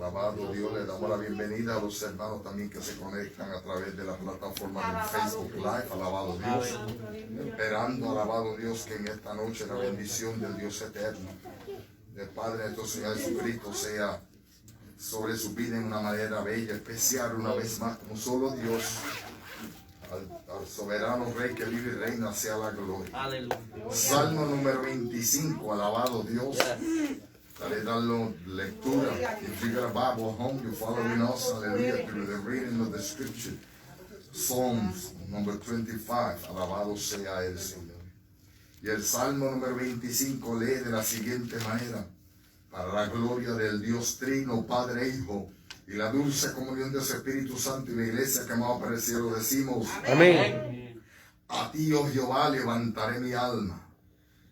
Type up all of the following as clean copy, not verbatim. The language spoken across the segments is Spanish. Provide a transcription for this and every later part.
Alabado Dios, le damos la bienvenida a los hermanos también que se conectan a través de la plataforma de Facebook Live. Alabado Dios, esperando, alabado Dios, que en esta noche la bendición del Dios eterno, del Padre de nuestro Señor Jesucristo, sea sobre su vida en una manera bella, especial, una vez más, como solo Dios. Al soberano Rey que vive y reina sea la gloria. Aleluya. Salmo número 25, alabado Dios. Dale darle lectura. If you got a Bible home, you're following us, hallelujah, through the reading of the scripture. Psalms number 25, alabado sea el Señor. Y el Salmo número 25 lee de la siguiente manera: para la gloria del Dios Trino, Padre e Hijo, y la dulce comunión de su Espíritu Santo, y la iglesia que amado para el cielo decimos: amén. A ti, oh Jehová, levantaré mi alma.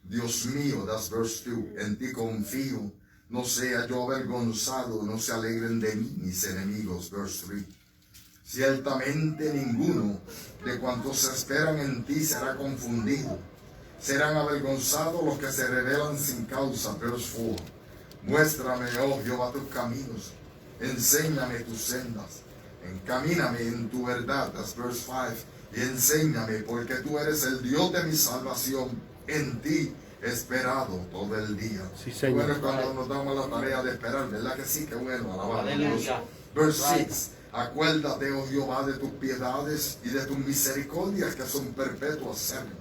Dios mío, that's verse 2, en ti confío, no sea yo avergonzado, no se alegren de mí mis enemigos, verse 3. Ciertamente ninguno de cuantos se esperan en ti será confundido. Serán avergonzados los que se rebelan sin causa, verse 4. Muéstrame, oh Jehová, tus caminos, enséñame tus sendas, encamíname en tu verdad, that's verse 5, y enséñame, porque tú eres el Dios de mi salvación, en ti he esperado todo el día. Sí, Señor. Bueno, cuando nos damos la tarea de esperar, ¿verdad que sí? Que bueno, alabado a Dios. Verse 6, acuérdate, oh Jehová, de tus piedades y de tus misericordias que son perpetuas siempre.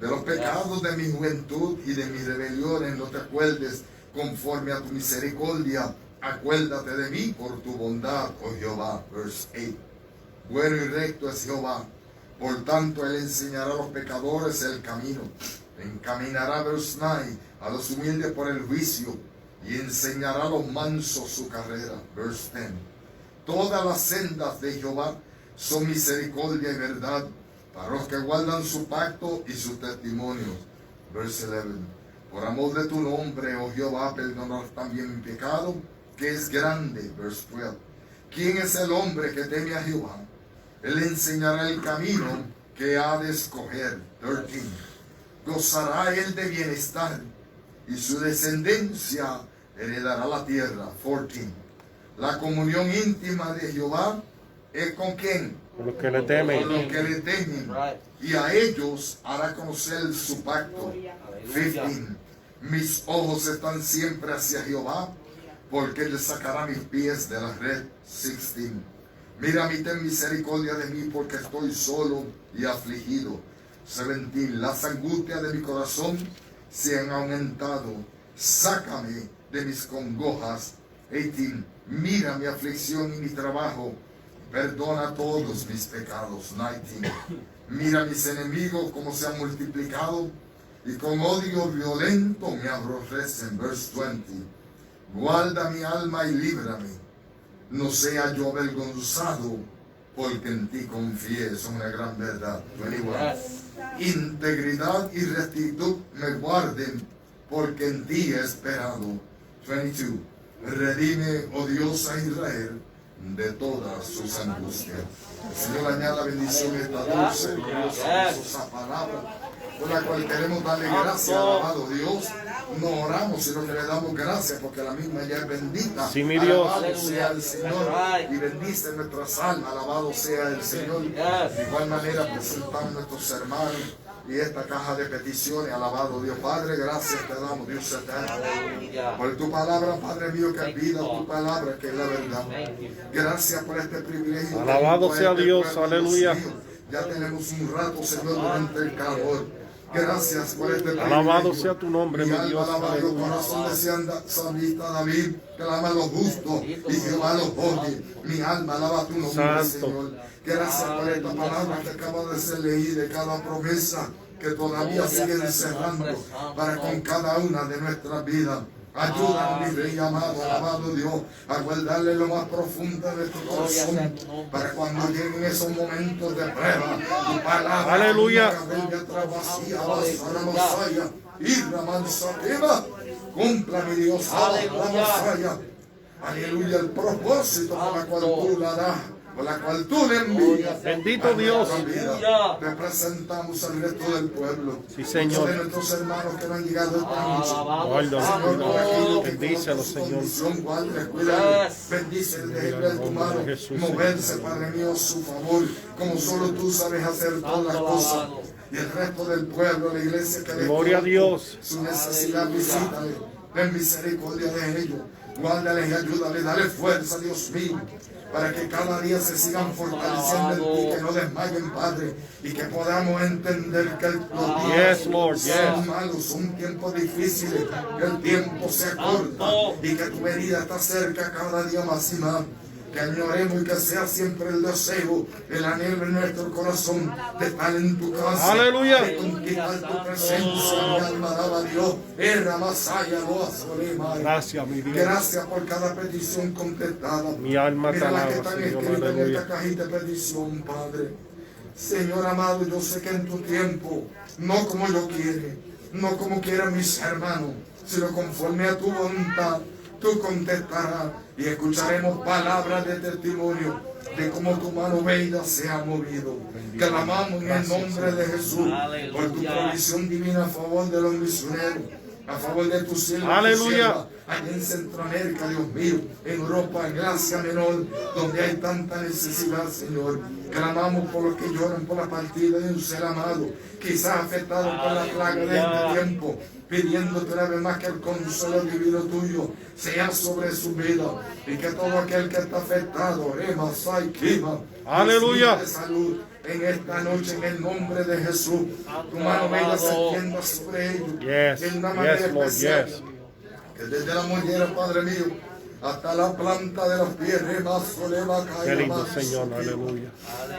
De los pecados de mi juventud y de mis rebeliones no te acuerdes, conforme a tu misericordia, acuérdate de mí por tu bondad, oh Jehová. Verse 8. Bueno y recto es Jehová, por tanto él enseñará a los pecadores el camino. Encaminará, verse 9, a los humildes por el juicio, y enseñará a los mansos su carrera. Verse 10. Todas las sendas de Jehová son misericordia y verdad para los que guardan su pacto y sus testimonios. Verse 11. Por amor de tu nombre, oh Jehová, perdonarás también mi pecado, que es grande. Verse 12. ¿Quién es el hombre que teme a Jehová? Él enseñará el camino que ha de escoger. 13. Gozará él de bienestar, y su descendencia heredará la tierra. 14. La comunión íntima de Jehová es con ¿quién? Con los que le temen. Con los que le temen. Y a ellos hará conocer su pacto. 15. Mis ojos están siempre hacia Jehová, porque él sacará mis pies de la red. 16. Mira, ten misericordia de mí, porque estoy solo y afligido. 17. Las angustias de mi corazón se han aumentado. Sácame de mis congojas. 18. Mira mi aflicción y mi trabajo. Perdona todos mis pecados. 19. Mira mis enemigos como se han multiplicado, y con odio violento me aborrecen. Verse 20. Guarda mi alma y líbrame, no sea yo avergonzado, porque en ti confié. Es una gran verdad. 21. Integridad y rectitud me guarden, porque en ti he esperado. 22. Redime, oh Dios, a Israel de todas sus angustias. El Señor añada bendición a esta dulce, gloriosa palabra, por la cual queremos darle gracias, alabado Dios. No oramos, sino que le damos gracias, porque la misma ya es bendita. Sí, mi Dios. Alabado sea el Señor, y bendice nuestras almas. Alabado sea el Señor. De igual manera presentamos nuestros hermanos y esta caja de peticiones. Alabado Dios. Padre, gracias te damos, Dios eterno, por tu palabra, Padre mío, que vida tu palabra, que es la verdad. Gracias por este privilegio. Alabado sea Dios, aleluya. Ya tenemos un rato, Señor, durante el calor. Gracias por este privilegio. Alabado sea tu nombre, mi Dios. Alabado el corazón decía salmista David, que alaba a los justos y Jehová los oye. Mi alma alaba tu nombre, Santo. Señor. Gracias por esta palabra que acaba de ser leída, de cada promesa que todavía sigue encerrando para con cada una de nuestras vidas. Ayúdanos, mi Rey amado, alabado Dios, a guardarle lo más profundo de nuestro corazón, para cuando lleguen esos momentos de prueba, tu palabra, aleluya, cumpla, mi Dios, aleluya, el propósito por el cual tú la das por la cual tú le envías. Bendito Dios. Te presentamos al resto del pueblo. Sí, Señor. De nuestros hermanos que no han llegado esta noche. Guárdalo, bendícelo, Señor. Bendice el ejemplo de tu mano. Moverse, Padre mío, a su favor. Como solo tú sabes hacer todas las cosas. Y el resto del pueblo, la iglesia que Gloria a Dios. Su necesidad, visítale. Ten misericordia de ellos. Guárdales y ayúdale. Dale fuerza, Dios mío. Para que cada día se sigan fortaleciendo en ti, que no desmayen, Padre, y que podamos entender que los días son malos, son tiempos difíciles, que el tiempo se acorta y que tu venida está cerca cada día más y más. Que añoremos y que sea siempre el deseo, el anhelo en nuestro corazón de estar en tu casa. Aleluya. De conquistar tu presencia. Mi alma alaba a Dios. Gracias, mi Dios. Gracias por cada petición contestada. Mi alma te Mira las que alaba, están Señor. escritas en Aleluya. esta cajita de petición, Padre. Señor amado, yo sé que en tu tiempo, no como yo quiero, no como quieran mis hermanos, sino conforme a tu voluntad, tú contestarás y escucharemos palabras de testimonio de cómo tu mano bella se ha movido. Clamamos en el nombre de Jesús por tu provisión divina a favor de los misioneros, a favor de tus siervos. Aleluya. Allá en Centroamérica, Dios mío, en Europa, en Asia Menor, donde hay tanta necesidad, Señor. Clamamos por los que lloran por la partida de un ser amado, quizás afectado por la plaga de este tiempo, pidiéndote una vez más que el consuelo divino tuyo sea sobre su vida y que todo aquel que está afectado, aleluya, de salud en esta noche, en el nombre de Jesús, tu mano bella se extienda sobre ellos en una manera especial. Que desde la mollera, Padre mío, hasta la planta de los pies, qué lindo, Señor, aleluya.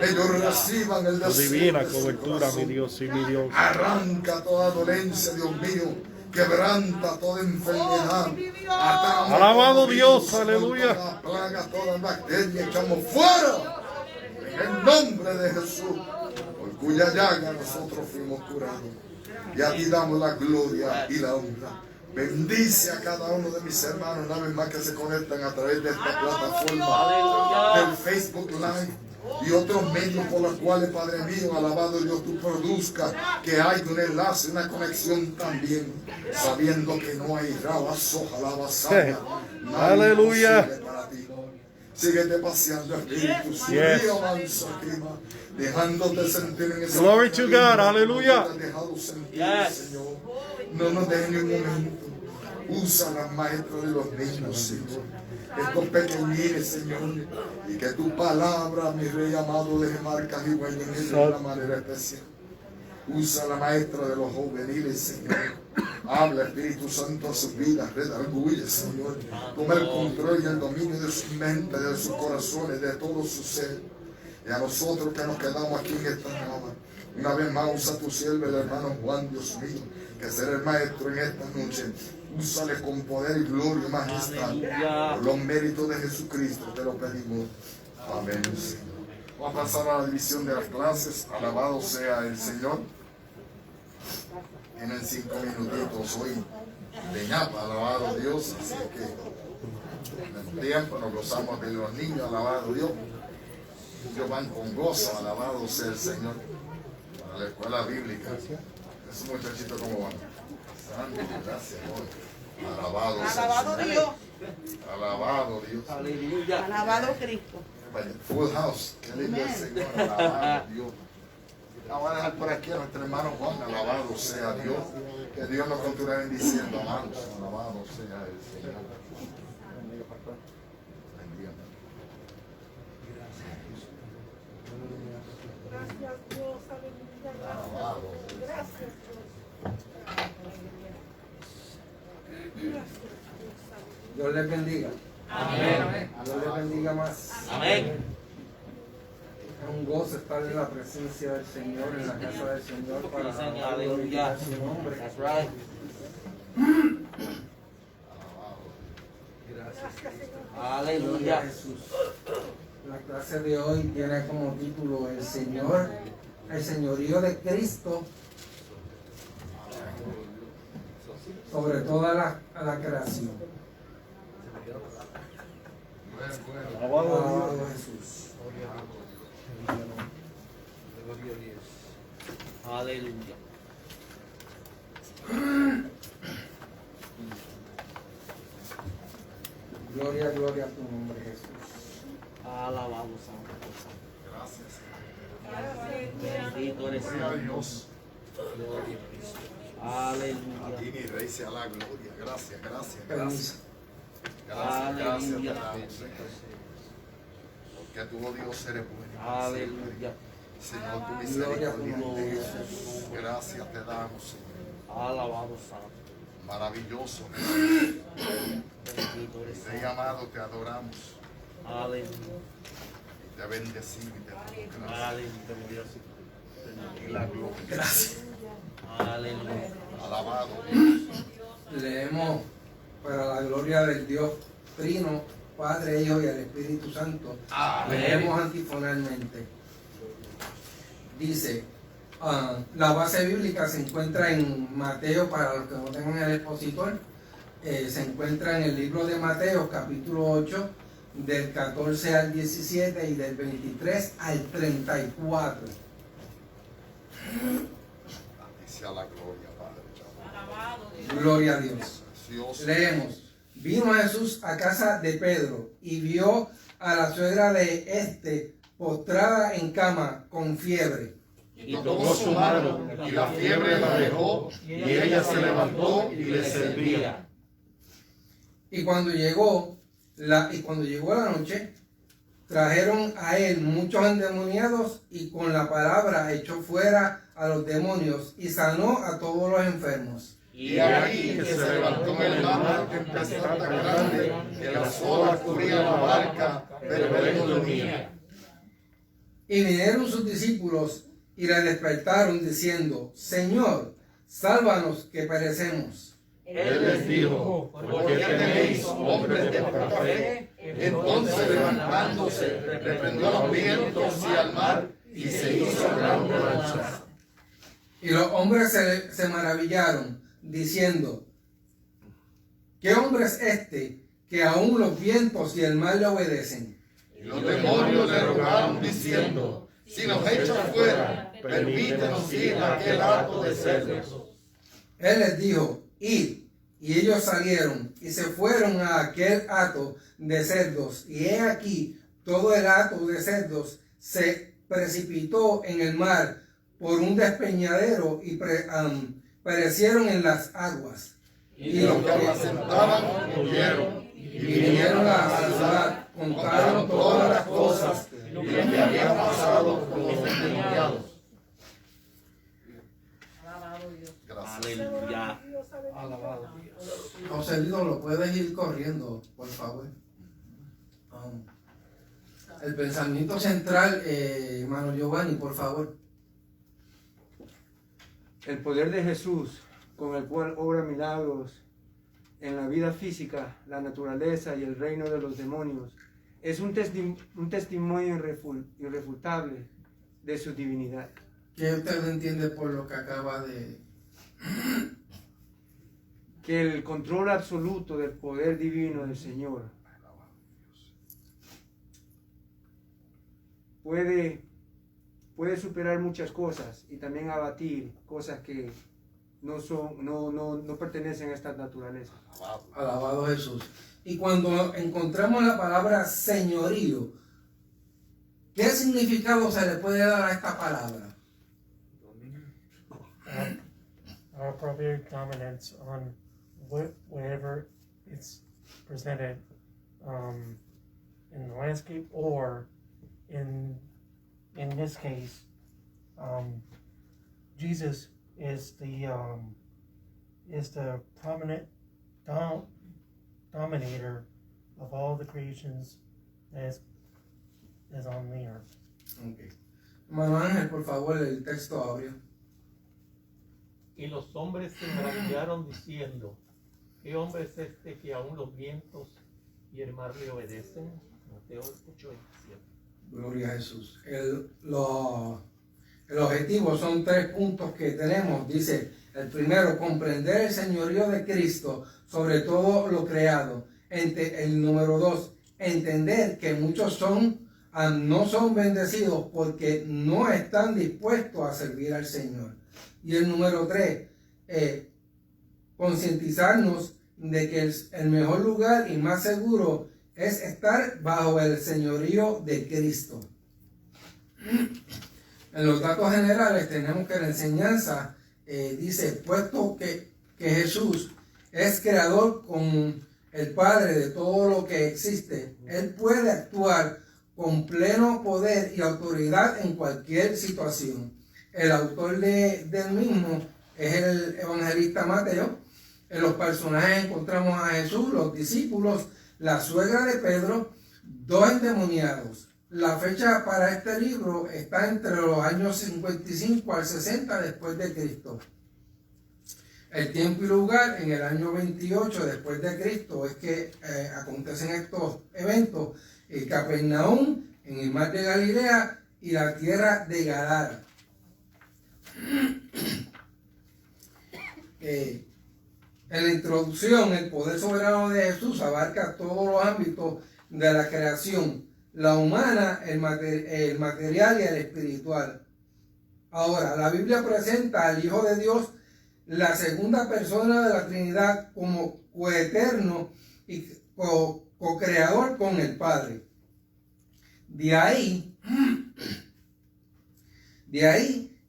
ellos reciban el Tu deseo divina de su cobertura, corazón. mi Dios y mi Dios. Arranca toda dolencia, Dios mío. Quebranta toda enfermedad. Atamos Alabado todo Dios, virus, aleluya. Toda plaga, toda bacteria, echamos fuera. En el nombre de Jesús, por cuya llaga nosotros fuimos curados. Y a ti damos la gloria y la honra. Bendice a cada uno de mis hermanos, una vez más que se conectan a través de esta plataforma del Facebook Live y otros medios por los cuales, Padre mío, alabado Dios, tú produzcas que hay un enlace, una conexión también, sabiendo que no hay rabazo, alabazaya, Aleluya. Síguete paseando, Espíritu, dejándote sentir en ese Glory to God, aleluya. Señor. No nos dejes ni un momento. Usa las maestras de los niños, Señor. Estos pequeñines, Señor. Y que tu palabra, mi Rey amado, deje marcas y huellas en ellos de una manera especial. Usa la maestra de los juveniles, Señor. Habla, Espíritu Santo, a sus vidas. Redarguye, Señor. Toma el control y el dominio de sus mentes, de sus corazones, de todo su ser. Y a nosotros que nos quedamos aquí en esta cama, una vez más usa tu siervo, el hermano Juan, Dios mío, que será el maestro en esta noche. Úsale con poder y gloria, majestad. Por los méritos de Jesucristo te lo pedimos. Amén, Señor. Vamos a pasar a la división de las clases. Alabado sea el Señor. Tienen 5 minutitos hoy de ñapa, alabado Dios. Así que en el tiempo nos gozamos de los niños, alabado Dios. Ellos van con gozo, alabado sea el Señor, para la escuela bíblica. Esos muchachitos, ¿cómo van? Santo, gracias, Lord. Alabado sea el Señor. Dios. Alabado Dios. Aleluya. Alabado Cristo. Full house. Qué lindo el Señor. Alabado Dios. Vamos a dejar por aquí a nuestro hermano Juan. Alabado sea Dios. Que Dios nos continúe bendiciendo, amados. Alabado sea el Señor. Gracias Dios, aleluya. Alabado. Gracias Dios. Dios les bendiga. Amén. Dios les bendiga más. Amén. Es un gozo estar en la presencia del Señor, en la casa del Señor, para Sí, Señor, alabar y aleluya. glorificar su nombre. That's right. Gloria a Aleluya. Jesús. La clase de hoy tiene como título El Señor, el señorío de Cristo sobre toda la creación. Alabado Alabado Jesús. Aleluya. Gloria, gloria a tu nombre, Jesús. Alabado Santo. Gracias. Bendito eres Gloria a Señor. Dios. Gloria a Cristo. A ti Aleluya. mi Rey sea la gloria. Gracias, gracias, Permiso. gracias. Gracias te Aleluya. damos, Señor. Porque tú, oh Dios, eres bueno. Aleluya. Señor, tu Gloria a tu misericordia. nombre, Gloria a Jesús. tu nombre. Gracias te damos, Señor. Alabado Santo. Maravilloso. Bendito eres Rey Santo. amado, te adoramos. Aleluya. Te bendecimos y te damos gracias. Aleluya. Y la gloria. Gracias. Aleluya. Alabado. Leemos para la gloria del Dios Trino, Padre, Hijo y el Espíritu Santo. Amén. Leemos antifonalmente. Dice, la base bíblica se encuentra en Mateo, para los que no tengan el expositor, se encuentra en el libro de Mateo, capítulo 8, del 14 al 17 y del 23 al 34. Sea la gloria, Padre. Gloria a Dios. Precioso. Leemos. Vino Jesús a casa de Pedro y vio a la suegra de este postrada en cama con fiebre. Y tocó su mano, y la fiebre la dejó, y ella se levantó y le servía. Y cuando llegó la noche, trajeron a él muchos endemoniados y con la palabra echó fuera a los demonios y sanó a todos los enfermos. Y aquí que se levantó en el mar una tempestad tan grande que las olas cubrían la barca, pero él dormía. Y vinieron sus discípulos y le despertaron diciendo, Señor, sálvanos que perecemos. Él les dijo, ¿por qué tenéis hombres de poca fe? Entonces levantándose, reprendió a los vientos y al mar, y se hizo gran bonanza. Y los hombres se maravillaron, diciendo, ¿qué hombre es este que aún los vientos y el mar le obedecen? Y los demonios le rogaron diciendo, si nos echas fuera, permítenos ir a aquel hato de cerdos. Él les dijo, id. Y ellos salieron y se fueron a aquel hato de cerdos. Y he aquí, todo el hato de cerdos se precipitó en el mar por un despeñadero y perecieron en las aguas. Y los que apacentaban huyeron. Y vinieron a la ciudad, contaron todas las cosas y lo que había pasado con los endemoniados. Gracias. Aleluya. Alabado José Lito, lo puedes ir corriendo, por favor. El pensamiento central, hermano Giovanni, por favor. El poder de Jesús, con el cual obra milagros en la vida física, la naturaleza y el reino de los demonios, es un testimonio irrefutable de su divinidad. ¿Qué usted entiende por lo que acaba de...? Que el control absoluto del poder divino del Señor puede superar muchas cosas y también abatir cosas que no pertenecen a esta naturaleza. Alabado Jesús. Y cuando encontramos la palabra señorío, ¿qué significado se le puede dar a esta palabra? Our appropriate dominance on wherever it's presented in the landscape or in this case, Jesus is the prominent dominator of all the creations that is on the earth. Okay. Hermano Ángel, por favor, el texto abrió. Y los hombres se maravillaron diciendo, ¿qué hombre es este que aún los vientos y el mar le obedecen? Mateo 8:27. Gloria a Jesús. El objetivo son 3 puntos que tenemos. Dice, el primero, comprender el señorío de Cristo sobre todo lo creado. El número 2, entender que muchos no son bendecidos porque no están dispuestos a servir al Señor. Y el número 3, concientizarnos de que el mejor lugar y más seguro es estar bajo el señorío de Cristo. En los datos generales tenemos que la enseñanza dice, puesto que Jesús es creador con el Padre de todo lo que existe, Él puede actuar con pleno poder y autoridad en cualquier situación. El autor del mismo es el evangelista Mateo. En los personajes encontramos a Jesús, los discípulos, la suegra de Pedro, 2 endemoniados. La fecha para este libro está entre los años 55 al 60 después de Cristo. El tiempo y lugar en el año 28 después de Cristo es que acontecen estos eventos. Capernaum, en el mar de Galilea y la tierra de Gadara. En la introducción, el poder soberano de Jesús abarca todos los ámbitos de la creación, la humana, el material y el espiritual. Ahora, la Biblia presenta al Hijo de Dios, la segunda persona de la Trinidad, como coeterno y co-creador con el Padre. De ahí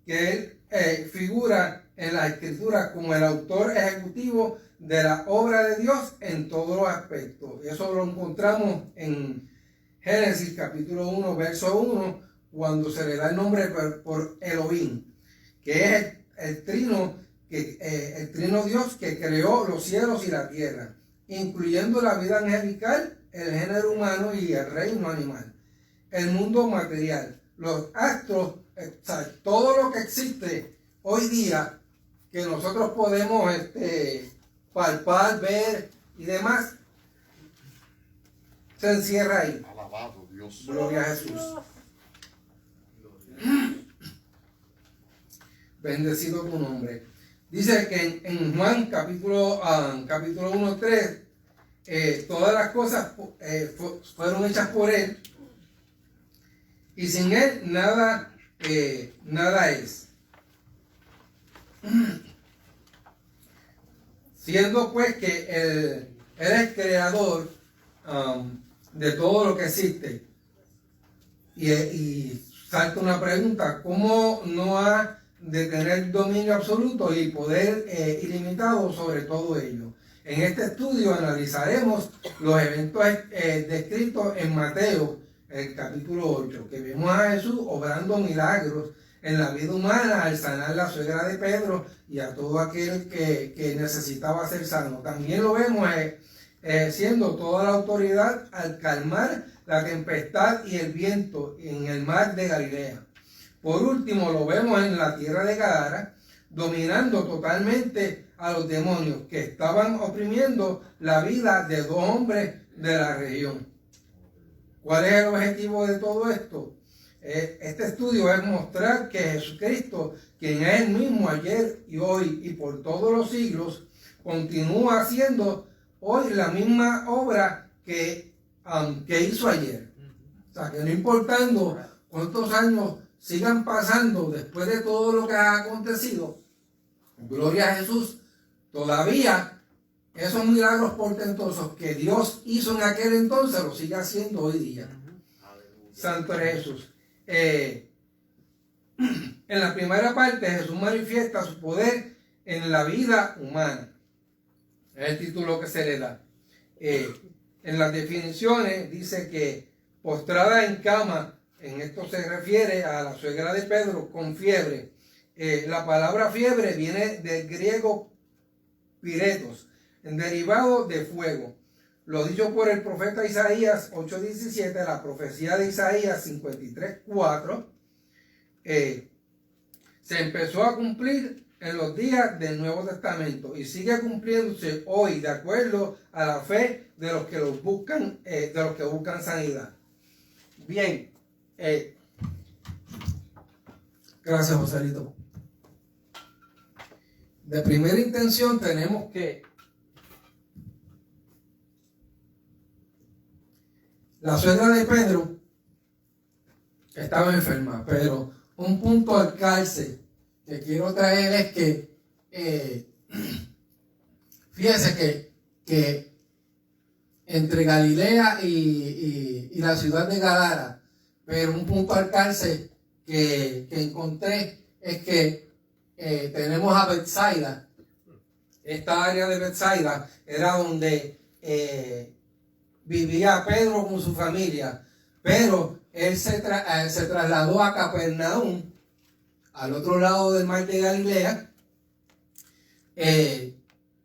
que él figura en la Escritura como el autor ejecutivo de la obra de Dios en todos los aspectos. Eso lo encontramos en Génesis capítulo 1, verso 1, cuando se le da el nombre por Elohim, que es el trino Dios que creó los cielos y la tierra, incluyendo la vida angelical, el género humano y el reino animal, el mundo material, los astros, todo lo que existe hoy día que nosotros podemos palpar, ver y demás, se encierra ahí. Alabado Dios. Gloria a Jesús. Bendecido tu nombre. Dice que en Juan capítulo 1, 3, todas las cosas fueron hechas por Él, y sin Él nada es. Siendo pues que Él es creador de todo lo que existe. Y salta una pregunta: ¿cómo no ha de tener dominio absoluto y poder ilimitado sobre todo ello? En este estudio analizaremos los eventos descritos en Mateo, el capítulo 8, que vemos a Jesús obrando milagros en la vida humana al sanar la suegra de Pedro y a todo aquel que necesitaba ser sano. También lo vemos siendo toda la autoridad al calmar la tempestad y el viento en el mar de Galilea. Por último, lo vemos en la tierra de Gadara, dominando totalmente a los demonios que estaban oprimiendo la vida de 2 hombres de la región. ¿Cuál es el objetivo de todo esto? Este estudio es mostrar que Jesucristo, quien es el mismo ayer y hoy y por todos los siglos, continúa haciendo hoy la misma obra que hizo ayer. O sea, que no importando cuántos años sigan pasando después de todo lo que ha acontecido, gloria a Jesús, todavía esos milagros portentosos que Dios hizo en aquel entonces los sigue haciendo hoy día. Santo es Jesús. En la primera parte, Jesús manifiesta su poder en la vida humana. Es el título que se le da. En las definiciones dice que postrada en cama, en esto se refiere a la suegra de Pedro con fiebre. La palabra fiebre viene del griego piretos, derivado de fuego. Lo dicho por el profeta Isaías 8:17, la profecía de Isaías 53:4, se empezó a cumplir en los días del Nuevo Testamento y sigue cumpliéndose hoy de acuerdo a la fe de los que buscan sanidad. Bien, gracias, Joselito. De primera intención tenemos que la suegra de Pedro estaba enferma, pero un punto al calce que quiero traer es que fíjese que entre Galilea y la ciudad de Gadara, pero un punto al alcance que encontré es que tenemos a Betsaida. Esta área de Betsaida era donde vivía Pedro con su familia, pero él se trasladó a Capernaum, al otro lado del mar de Galilea,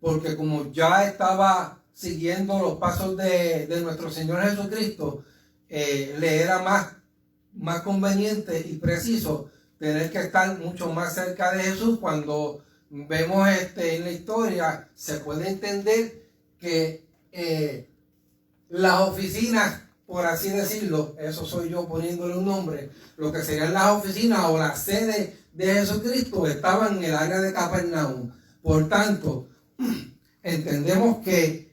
porque como ya estaba siguiendo los pasos de nuestro Señor Jesucristo, le era más conveniente y preciso tener que estar mucho más cerca de Jesús. Cuando vemos en la historia, se puede entender que las oficinas, por así decirlo, eso soy yo poniéndole un nombre, lo que serían las oficinas o la sede de Jesucristo estaban en el área de Capernaum. Por tanto, entendemos que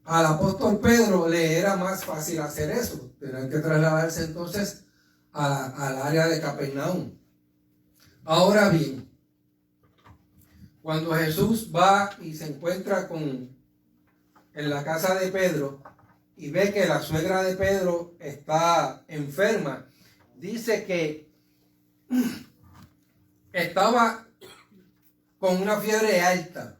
al apóstol Pedro le era más fácil hacer eso, tener que trasladarse entonces al área de Capernaum. Ahora bien, cuando Jesús va y se encuentra en la casa de Pedro y ve que la suegra de Pedro está enferma, dice que estaba con una fiebre alta.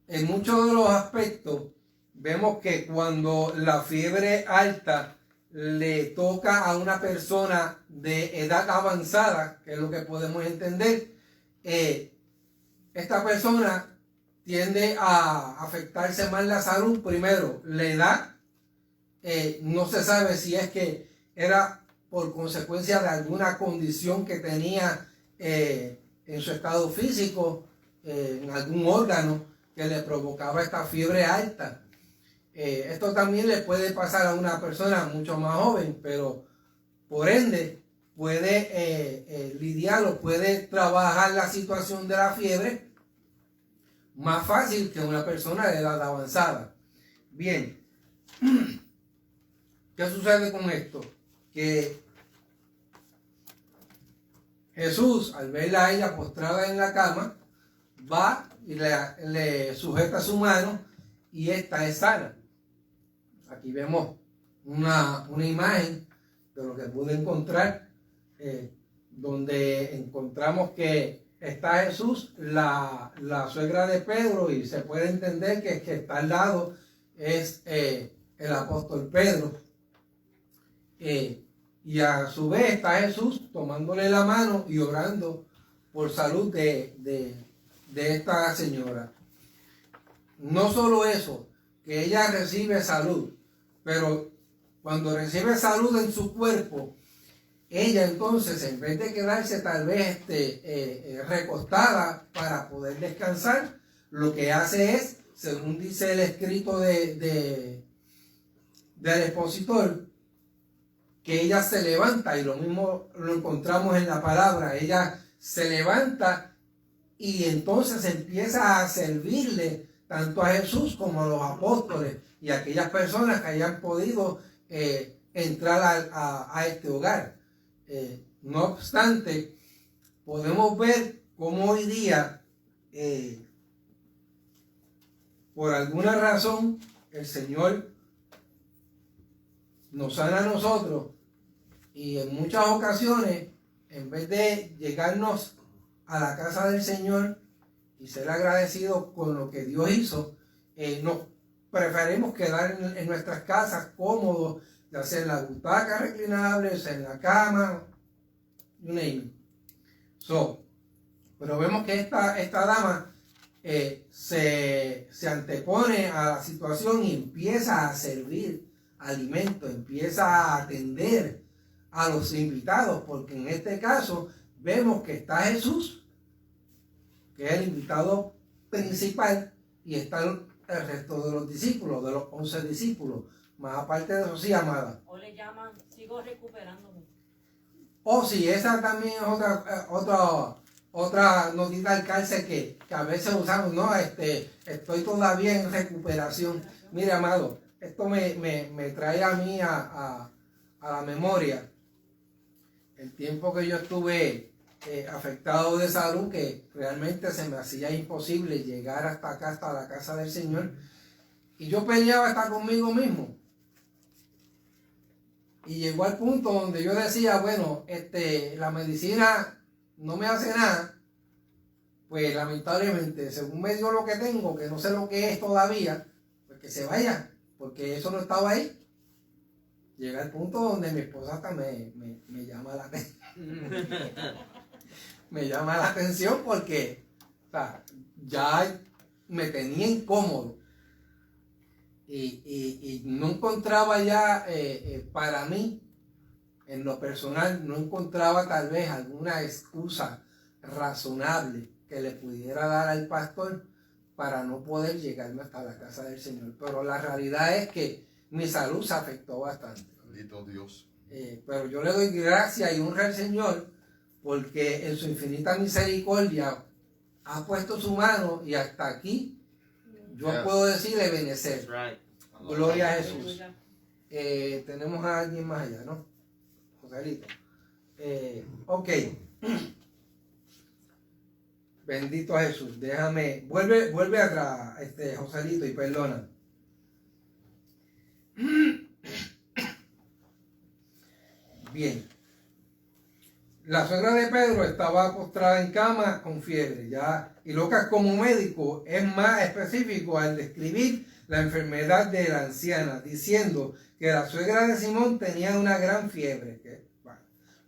En muchos de los aspectos vemos que cuando la fiebre alta le toca a una persona de edad avanzada, que es lo que podemos entender, esta persona tiende a afectarse más la salud. Primero, la edad, no se sabe si es que era por consecuencia de alguna condición que tenía en su estado físico, en algún órgano que le provocaba esta fiebre alta. Esto también le puede pasar a una persona mucho más joven, pero por ende puede lidiar o puede trabajar la situación de la fiebre más fácil que una persona de edad avanzada. Bien, ¿qué sucede con esto? Que Jesús, al verla a ella postrada en la cama, va y le sujeta su mano y esta es sana. Aquí vemos una imagen de lo que pude encontrar, donde encontramos que está Jesús, la suegra de Pedro, y se puede entender que el que está al lado es el apóstol Pedro. Y a su vez está Jesús tomándole la mano y orando por salud de esta señora. No solo eso, que ella recibe salud, pero cuando recibe salud en su cuerpo, ella entonces, en vez de quedarse tal vez recostada para poder descansar, lo que hace es, según dice el escrito del expositor, que ella se levanta, y lo mismo lo encontramos en la palabra, ella se levanta y entonces empieza a servirle tanto a Jesús como a los apóstoles y a aquellas personas que hayan podido entrar a este hogar. No obstante, podemos ver cómo hoy día, por alguna razón, el Señor nos sana a nosotros, y en muchas ocasiones, en vez de llegarnos a la casa del Señor y ser agradecidos con lo que Dios hizo, nos preferimos quedar en nuestras casas cómodos, ya sea en la butaca reclinable, sea en la cama, you name it. Pero vemos que esta dama se antepone a la situación y empieza a servir alimento, empieza a atender a los invitados, porque en este caso vemos que está Jesús, que es el invitado principal, y están el resto de los discípulos, de los 11 discípulos, más aparte de eso, sí, amada. O le llaman, sigo recuperándome. Oh, sí, esa también es otra notita al cárcel que a veces usamos, no, estoy todavía en recuperación. Mire, amado, esto me trae a mí a la memoria el tiempo que yo estuve afectado de salud, que realmente se me hacía imposible llegar hasta acá, hasta la casa del Señor, y yo peleaba hasta conmigo mismo. Y llegó al punto donde yo decía, bueno, la medicina no me hace nada, pues lamentablemente, según me dio lo que tengo, que no sé lo que es todavía, pues que se vaya, porque eso no estaba ahí. Llega al punto donde mi esposa hasta me llama la atención. Me llama la atención porque, o sea, ya me tenía incómodo. Y no encontraba ya, para mí, en lo personal, no encontraba tal vez alguna excusa razonable que le pudiera dar al pastor para no poder llegarme hasta la casa del Señor. Pero la realidad es que mi salud se afectó bastante. Bendito Dios. Pero yo le doy gracias y honra al Señor porque en su infinita misericordia ha puesto su mano y hasta aquí yo puedo decirle benecer. Gloria a Jesús. Tenemos a alguien más allá, ¿no? Joselito. Ok. Bendito a Jesús. Déjame. Vuelve atrás, Joselito, y perdona. Bien. La suegra de Pedro estaba postrada en cama con fiebre, ya. Y Lucas, como médico, es más específico al describir la enfermedad de la anciana, diciendo que la suegra de Simón tenía una gran fiebre.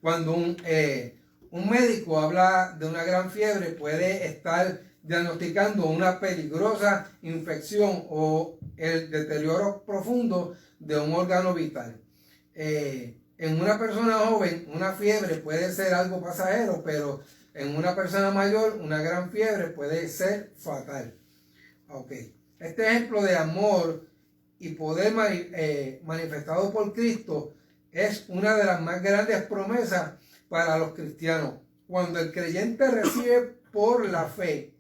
Cuando un médico habla de una gran fiebre, puede estar diagnosticando una peligrosa infección o el deterioro profundo de un órgano vital. En una persona joven, una fiebre puede ser algo pasajero, pero en una persona mayor, una gran fiebre puede ser fatal. Ok. Este ejemplo de amor y poder manifestado por Cristo es una de las más grandes promesas para los cristianos. Cuando el creyente recibe por la fe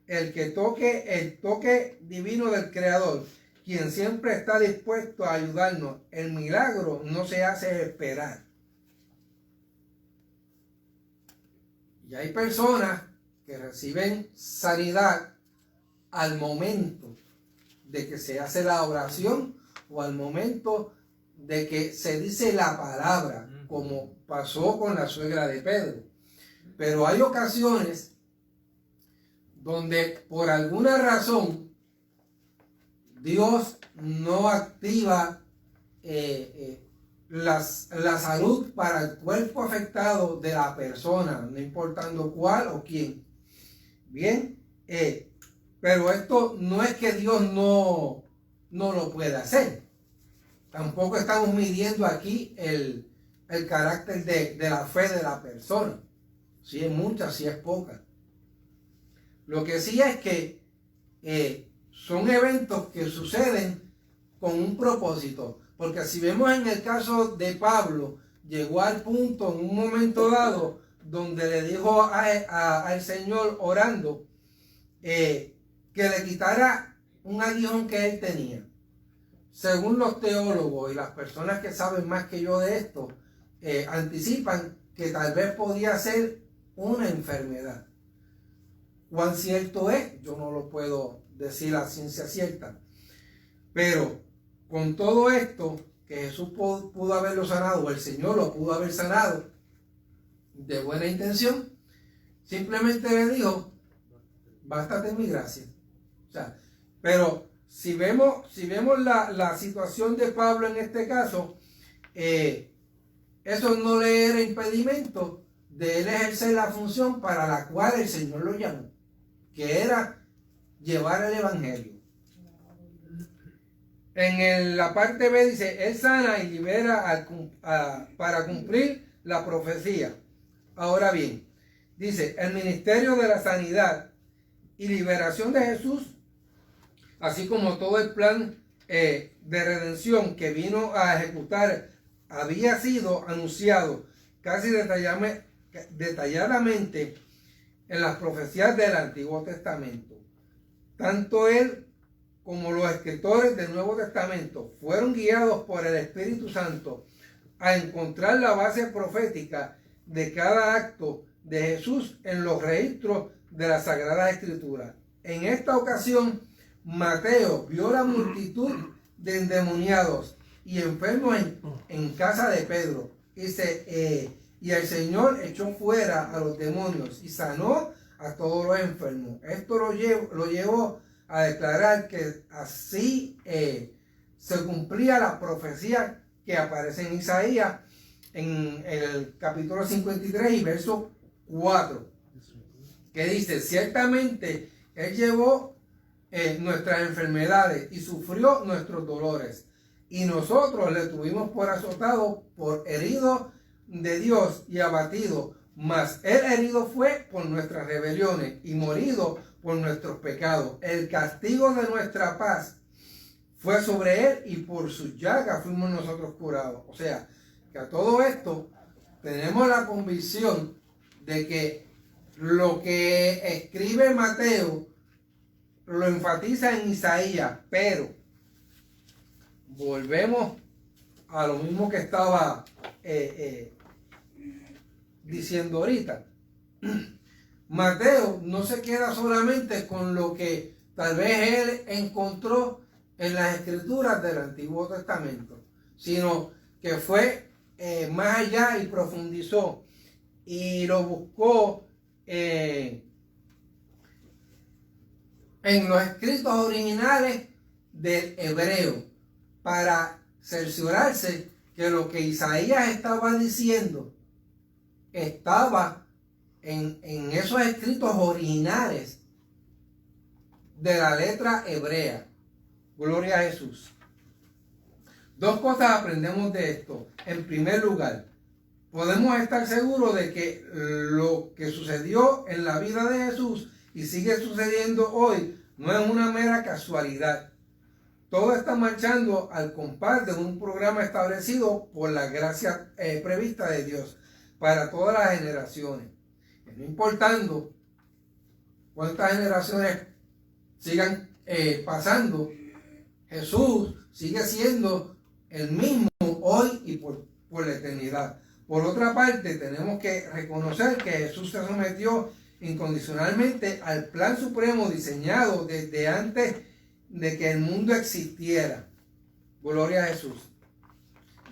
el toque divino del Creador, quien siempre está dispuesto a ayudarnos, el milagro no se hace esperar. Y hay personas que reciben sanidad al momento de que se hace la oración o al momento de que se dice la palabra, como pasó con la suegra de Pedro. Pero hay ocasiones donde por alguna razón Dios no activa la salud para el cuerpo afectado de la persona, no importando cuál o quién. Bien, pero esto no es que Dios no lo pueda hacer. Tampoco estamos midiendo aquí el carácter de la fe de la persona. Si es mucha, si es poca. Lo que sí es que son eventos que suceden con un propósito. Porque si vemos en el caso de Pablo, llegó al punto en un momento dado donde le dijo al Señor orando que le quitara un aguijón que él tenía. Según los teólogos y las personas que saben más que yo de esto, anticipan que tal vez podía ser una enfermedad. ¿Cuán cierto es? Yo no lo puedo decir a ciencia cierta. Pero con todo esto, que Jesús pudo haberlo sanado, o el Señor lo pudo haber sanado de buena intención, simplemente le dijo, bástate mi gracia. O sea, pero si vemos la situación de Pablo en este caso, eso no le era impedimento de él ejercer la función para la cual el Señor lo llamó, que era llevar el evangelio. En la parte B dice, él sana y libera para cumplir la profecía. Ahora bien, dice, el ministerio de la sanidad y liberación de Jesús, así como todo el plan de redención que vino a ejecutar, había sido anunciado casi detalladamente en las profecías del Antiguo Testamento. Tanto él como los escritores del Nuevo Testamento fueron guiados por el Espíritu Santo a encontrar la base profética de cada acto de Jesús en los registros de las Sagradas Escrituras. En esta ocasión, Mateo vio la multitud de endemoniados y enfermos en casa de Pedro. Y el Señor echó fuera a los demonios y sanó a todos los enfermos. Esto lo llevó a declarar que así se cumplía la profecía que aparece en Isaías en el capítulo 53 y verso 4, que dice: ciertamente Él llevó nuestras enfermedades y sufrió nuestros dolores, y nosotros le tuvimos por azotado, por herido de Dios y abatido, mas Él herido fue por nuestras rebeliones y morido por nuestros pecados. El castigo de nuestra paz fue sobre Él y por sus llagas fuimos nosotros curados. O sea, que a todo esto tenemos la convicción de que lo que escribe Mateo lo enfatiza en Isaías, pero volvemos a lo mismo que estaba diciendo ahorita. Mateo no se queda solamente con lo que tal vez él encontró en las escrituras del Antiguo Testamento, sino que fue más allá y profundizó y lo buscó en los escritos originales del hebreo para cerciorarse que lo que Isaías estaba diciendo estaba en esos escritos originales de la letra hebrea. Gloria a Jesús. Dos cosas aprendemos de esto. En primer lugar, podemos estar seguros de que lo que sucedió en la vida de Jesús y sigue sucediendo hoy no es una mera casualidad. Todo está marchando al compás de un programa establecido por la gracia prevista de Dios para todas las generaciones. No importando cuántas generaciones sigan pasando, Jesús sigue siendo el mismo hoy y por la eternidad. Por otra parte, tenemos que reconocer que Jesús se sometió incondicionalmente al plan supremo diseñado desde antes de que el mundo existiera. Gloria a Jesús.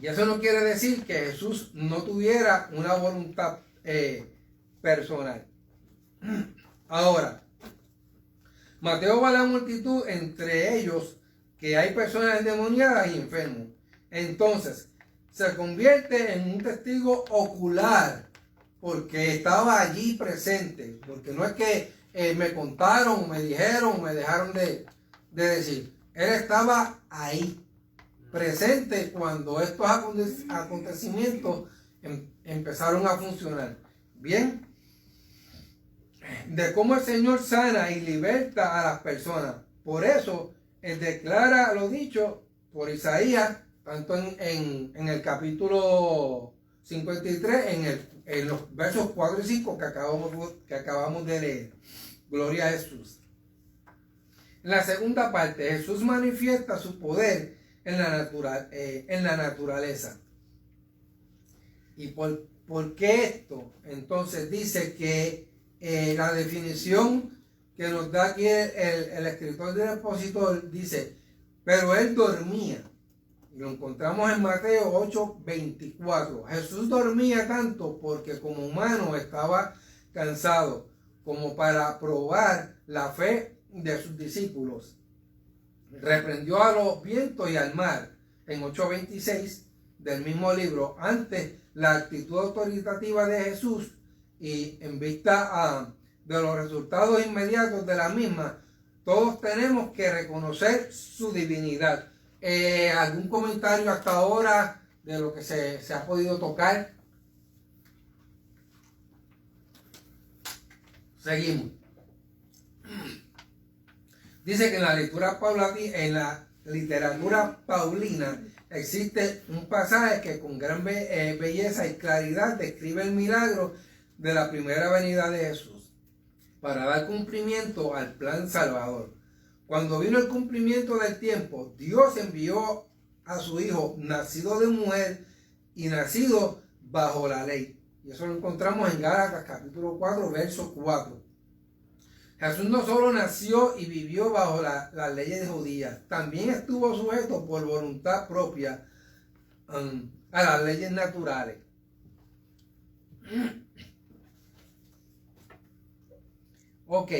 Y eso no quiere decir que Jesús no tuviera una voluntad personal. Ahora, Mateo va a la multitud, entre ellos que hay personas endemoniadas y enfermos. Entonces, se convierte en un testigo ocular porque estaba allí presente. Porque no es que me contaron, me dijeron, me dejaron de decir. Él estaba ahí, presente cuando estos acontecimientos empezaron a funcionar. Bien, de cómo el Señor sana y liberta a las personas. Por eso, Él declara lo dicho por Isaías, tanto en el capítulo 53, en los versos 4 y 5 que acabamos de leer. Gloria a Jesús. En la segunda parte, Jesús manifiesta su poder en la naturaleza. ¿Y por qué esto? Entonces dice que la definición que nos da aquí el escritor del expositor dice: pero él dormía. Lo encontramos en Mateo 8:24. Jesús dormía tanto porque como humano estaba cansado, como para probar la fe de sus discípulos. Reprendió a los vientos y al mar en 8:26 del mismo libro. Antes, la actitud autoritativa de Jesús y en vista de los resultados inmediatos de la misma, todos tenemos que reconocer su divinidad. ¿Algún comentario hasta ahora de lo que se ha podido tocar? Seguimos. Dice que en la literatura paulina existe un pasaje que con gran belleza y claridad describe el milagro de la primera venida de Jesús para dar cumplimiento al plan salvador. Cuando vino el cumplimiento del tiempo, Dios envió a su Hijo, nacido de mujer y nacido bajo la ley. Y eso lo encontramos en Gálatas capítulo 4, verso 4. Jesús no solo nació y vivió bajo las leyes judías, también estuvo sujeto por voluntad propia a las leyes naturales. Ok,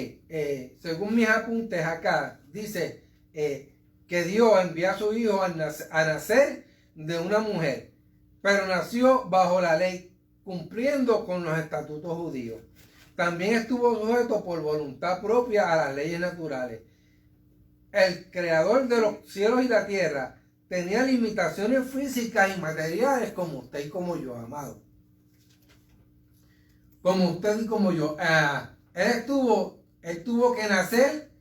según mis apuntes acá, dice que Dios envió a su hijo a nacer de una mujer, pero nació bajo la ley, cumpliendo con los estatutos judíos. También estuvo sujeto por voluntad propia a las leyes naturales. El creador de los cielos y la tierra tenía limitaciones físicas y materiales como usted y como yo, amado. Como usted y como yo. Él tuvo que nacer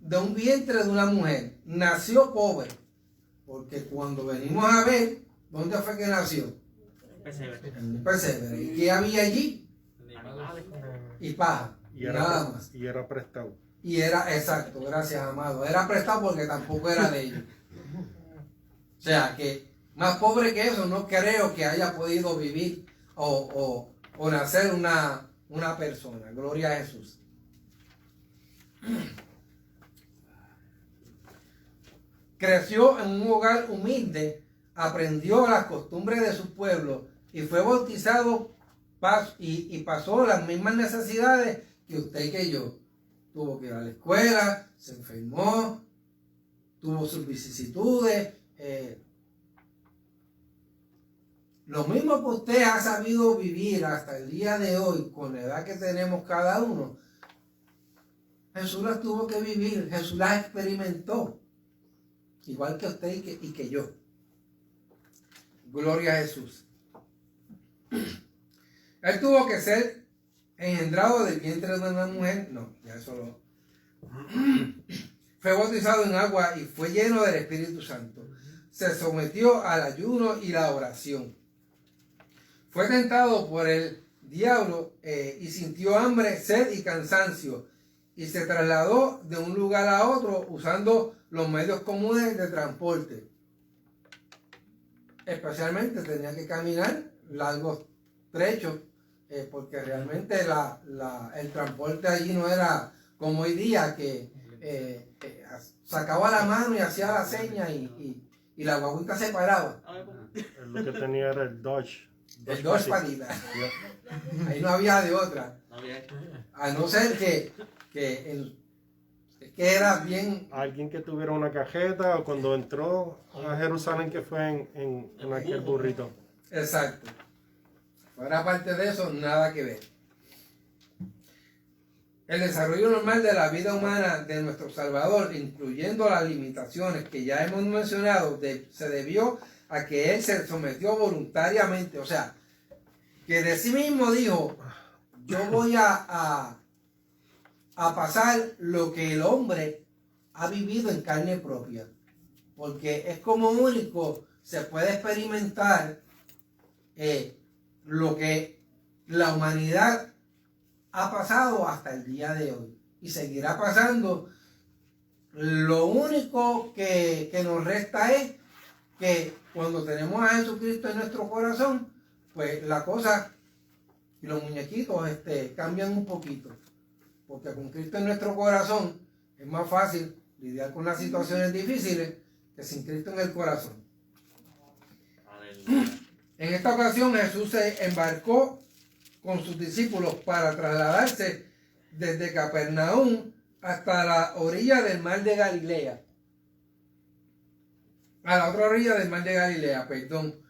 de un vientre de una mujer. Nació pobre. Porque cuando venimos a ver, ¿dónde fue que nació? En un pesebre. ¿Y qué había allí? Y paja. Y Nada más. Y era prestado. Y era, exacto, gracias, amado. Era prestado porque tampoco era de ellos. O sea, que más pobre que eso no creo que haya podido vivir o nacer una persona. Gloria a Jesús. Creció en un hogar humilde, aprendió las costumbres de su pueblo y fue bautizado y pasó las mismas necesidades que usted y que yo. Tuvo que ir a la escuela, se enfermó, tuvo sus vicisitudes. Lo mismo que usted ha sabido vivir hasta el día de hoy, con la edad que tenemos cada uno, Jesús las tuvo que vivir, Jesús las experimentó, igual que usted y que yo. Gloria a Jesús. Él tuvo que ser engendrado del vientre de una mujer. No, ya eso lo... Fue bautizado en agua y fue lleno del Espíritu Santo. Se sometió al ayuno y la oración. Fue tentado por el diablo y sintió hambre, sed y cansancio. Y se trasladó de un lugar a otro usando los medios comunes de transporte. Especialmente tenía que caminar largos trechos porque realmente el transporte allí no era como hoy día que sacaba la mano y hacía la seña y la guaguita se paraba. Lo que tenía era el Dodge. El Dodge Padilla. Ahí no había de otra. A no ser que era bien... Alguien que tuviera una cajeta o cuando entró a Jerusalén que fue en aquel burrito. Exacto. Fuera parte de eso, nada que ver. El desarrollo normal de la vida humana de nuestro Salvador, incluyendo las limitaciones que ya hemos mencionado, se debió a que Él se sometió voluntariamente. O sea, que de sí mismo dijo, yo voy a pasar lo que el hombre ha vivido en carne propia. Porque es como único se puede experimentar lo que la humanidad ha pasado hasta el día de hoy y seguirá pasando. Lo único que nos resta es que cuando tenemos a Jesucristo en nuestro corazón, pues la cosa y los muñequitos cambian un poquito, porque con Cristo en nuestro corazón es más fácil lidiar con las situaciones difíciles que sin Cristo en el corazón. En esta ocasión Jesús se embarcó con sus discípulos para trasladarse desde Capernaum hasta la orilla del mar de Galilea. A la otra orilla del mar de Galilea, perdón,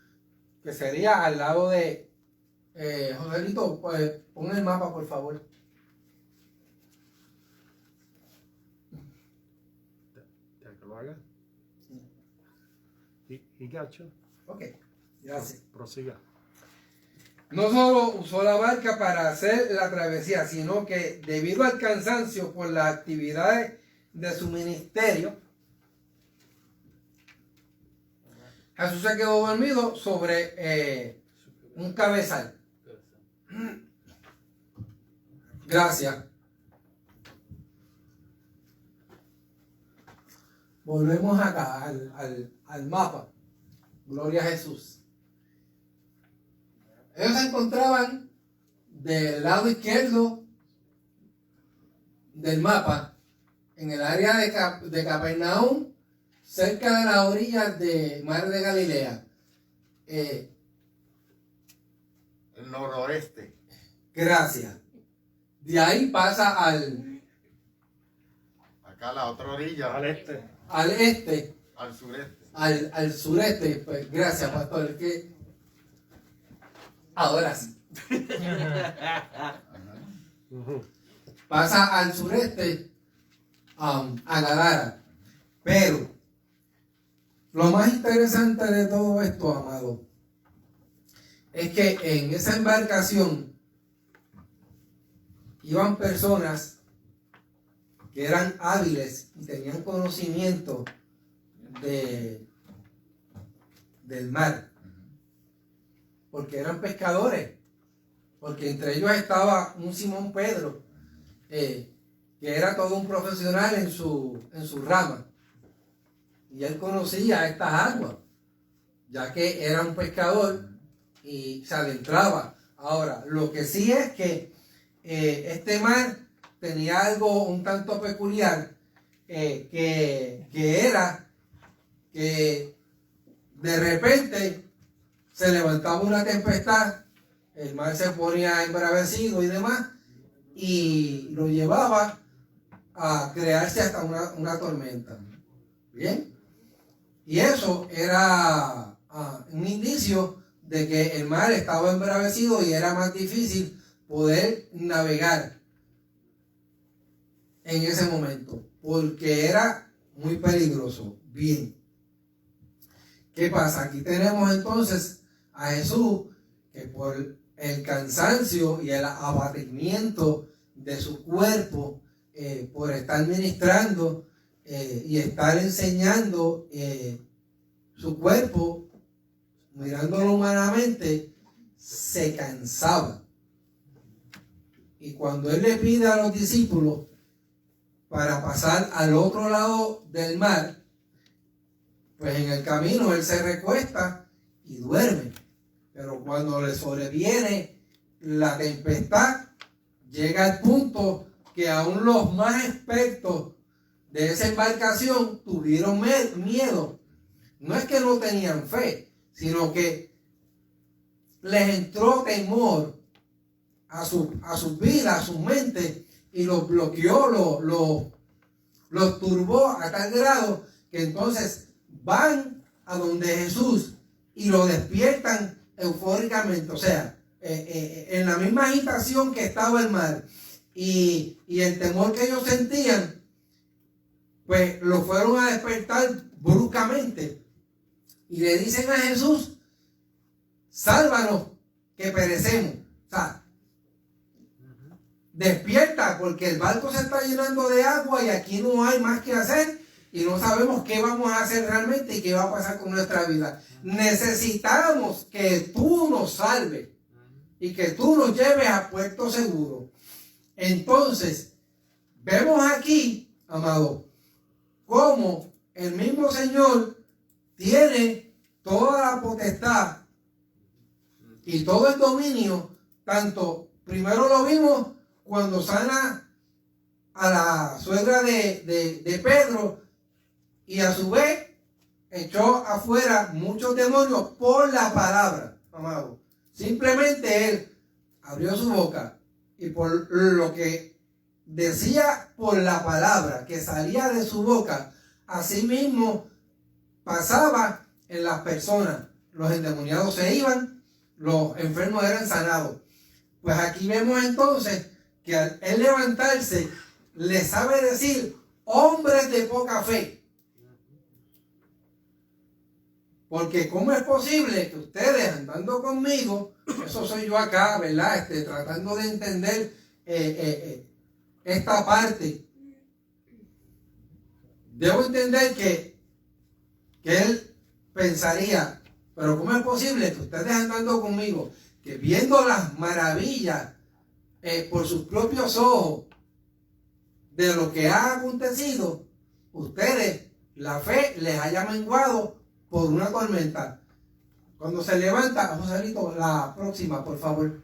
que sería al lado de... Joselito, pues, pon el mapa, por favor. ¿Ya que lo haga? ¿Y gacho? Ok, gracias. Prosiga. No solo usó la barca para hacer la travesía, sino que debido al cansancio por las actividades de su ministerio, Jesús se quedó dormido sobre un cabezal. Gracias. Volvemos acá al mapa. Gloria a Jesús. Ellos se encontraban del lado izquierdo del mapa, en el área de Capernaum, cerca de las orillas del mar de Galilea. El noroeste. Gracias. De ahí pasa Acá a la otra orilla. Al este. al este, Al sureste. al sureste. Pues gracias, pastor. Que ahora sí. Ujú. Pasa al sureste, a Gadara. Pero lo más interesante de todo esto, amado, es que en esa embarcación iban personas que eran hábiles y tenían conocimiento del mar, porque eran pescadores, porque entre ellos estaba un Simón Pedro, que era todo un profesional en su rama, y él conocía estas aguas, ya que era un pescador y se adentraba. Ahora, lo que sí es que este mar tenía algo un tanto peculiar, que era que de repente se levantaba una tempestad, el mar se ponía embravecido y demás, y lo llevaba a crearse hasta una tormenta. Bien, y eso era un indicio de que el mar estaba embravecido y era más difícil poder navegar en ese momento, porque era muy peligroso. Bien, ¿qué pasa? Aquí tenemos entonces a Jesús, que por el cansancio y el abatimiento de su cuerpo, por estar ministrando y estar enseñando, su cuerpo, mirándolo humanamente, se cansaba. Y cuando él le pide a los discípulos para pasar al otro lado del mar, pues en el camino él se recuesta y duerme. Pero cuando le sobreviene la tempestad, llega al punto que aún los más expertos de esa embarcación tuvieron miedo. No es que no tenían fe, sino que les entró temor a su vida, a su mente, y los bloqueó, los turbó a tal grado que entonces van a donde Jesús y lo despiertan eufóricamente. O sea, en la misma agitación que estaba el mar y el temor que ellos sentían, pues lo fueron a despertar bruscamente y le dicen a Jesús: sálvanos, que perecemos. O sea, despierta, porque el barco se está llenando de agua y aquí no hay más que hacer y no sabemos qué vamos a hacer realmente y qué va a pasar con nuestra vida. Necesitamos que tú nos salves y que tú nos lleves a puerto seguro. Entonces, vemos aquí, amado, cómo el mismo Señor tiene toda la potestad y todo el dominio. Tanto, primero lo vimos cuando sana a la suegra de Pedro, y a su vez echó afuera muchos demonios por la palabra, amado. Simplemente él abrió su boca y por lo que decía, por la palabra que salía de su boca, así mismo pasaba en las personas. Los endemoniados se iban, los enfermos eran sanados. Pues aquí vemos entonces que al él levantarse, le sabe decir: hombres de poca fe. Porque ¿cómo es posible que ustedes, andando conmigo, eso soy yo acá, ¿verdad? Tratando de entender esta parte. Debo entender que él pensaría: pero ¿cómo es posible que ustedes, andando conmigo, que viendo las maravillas por sus propios ojos de lo que ha acontecido, ustedes, la fe les haya menguado por una tormenta? Cuando se levanta, Joselito, la próxima, por favor.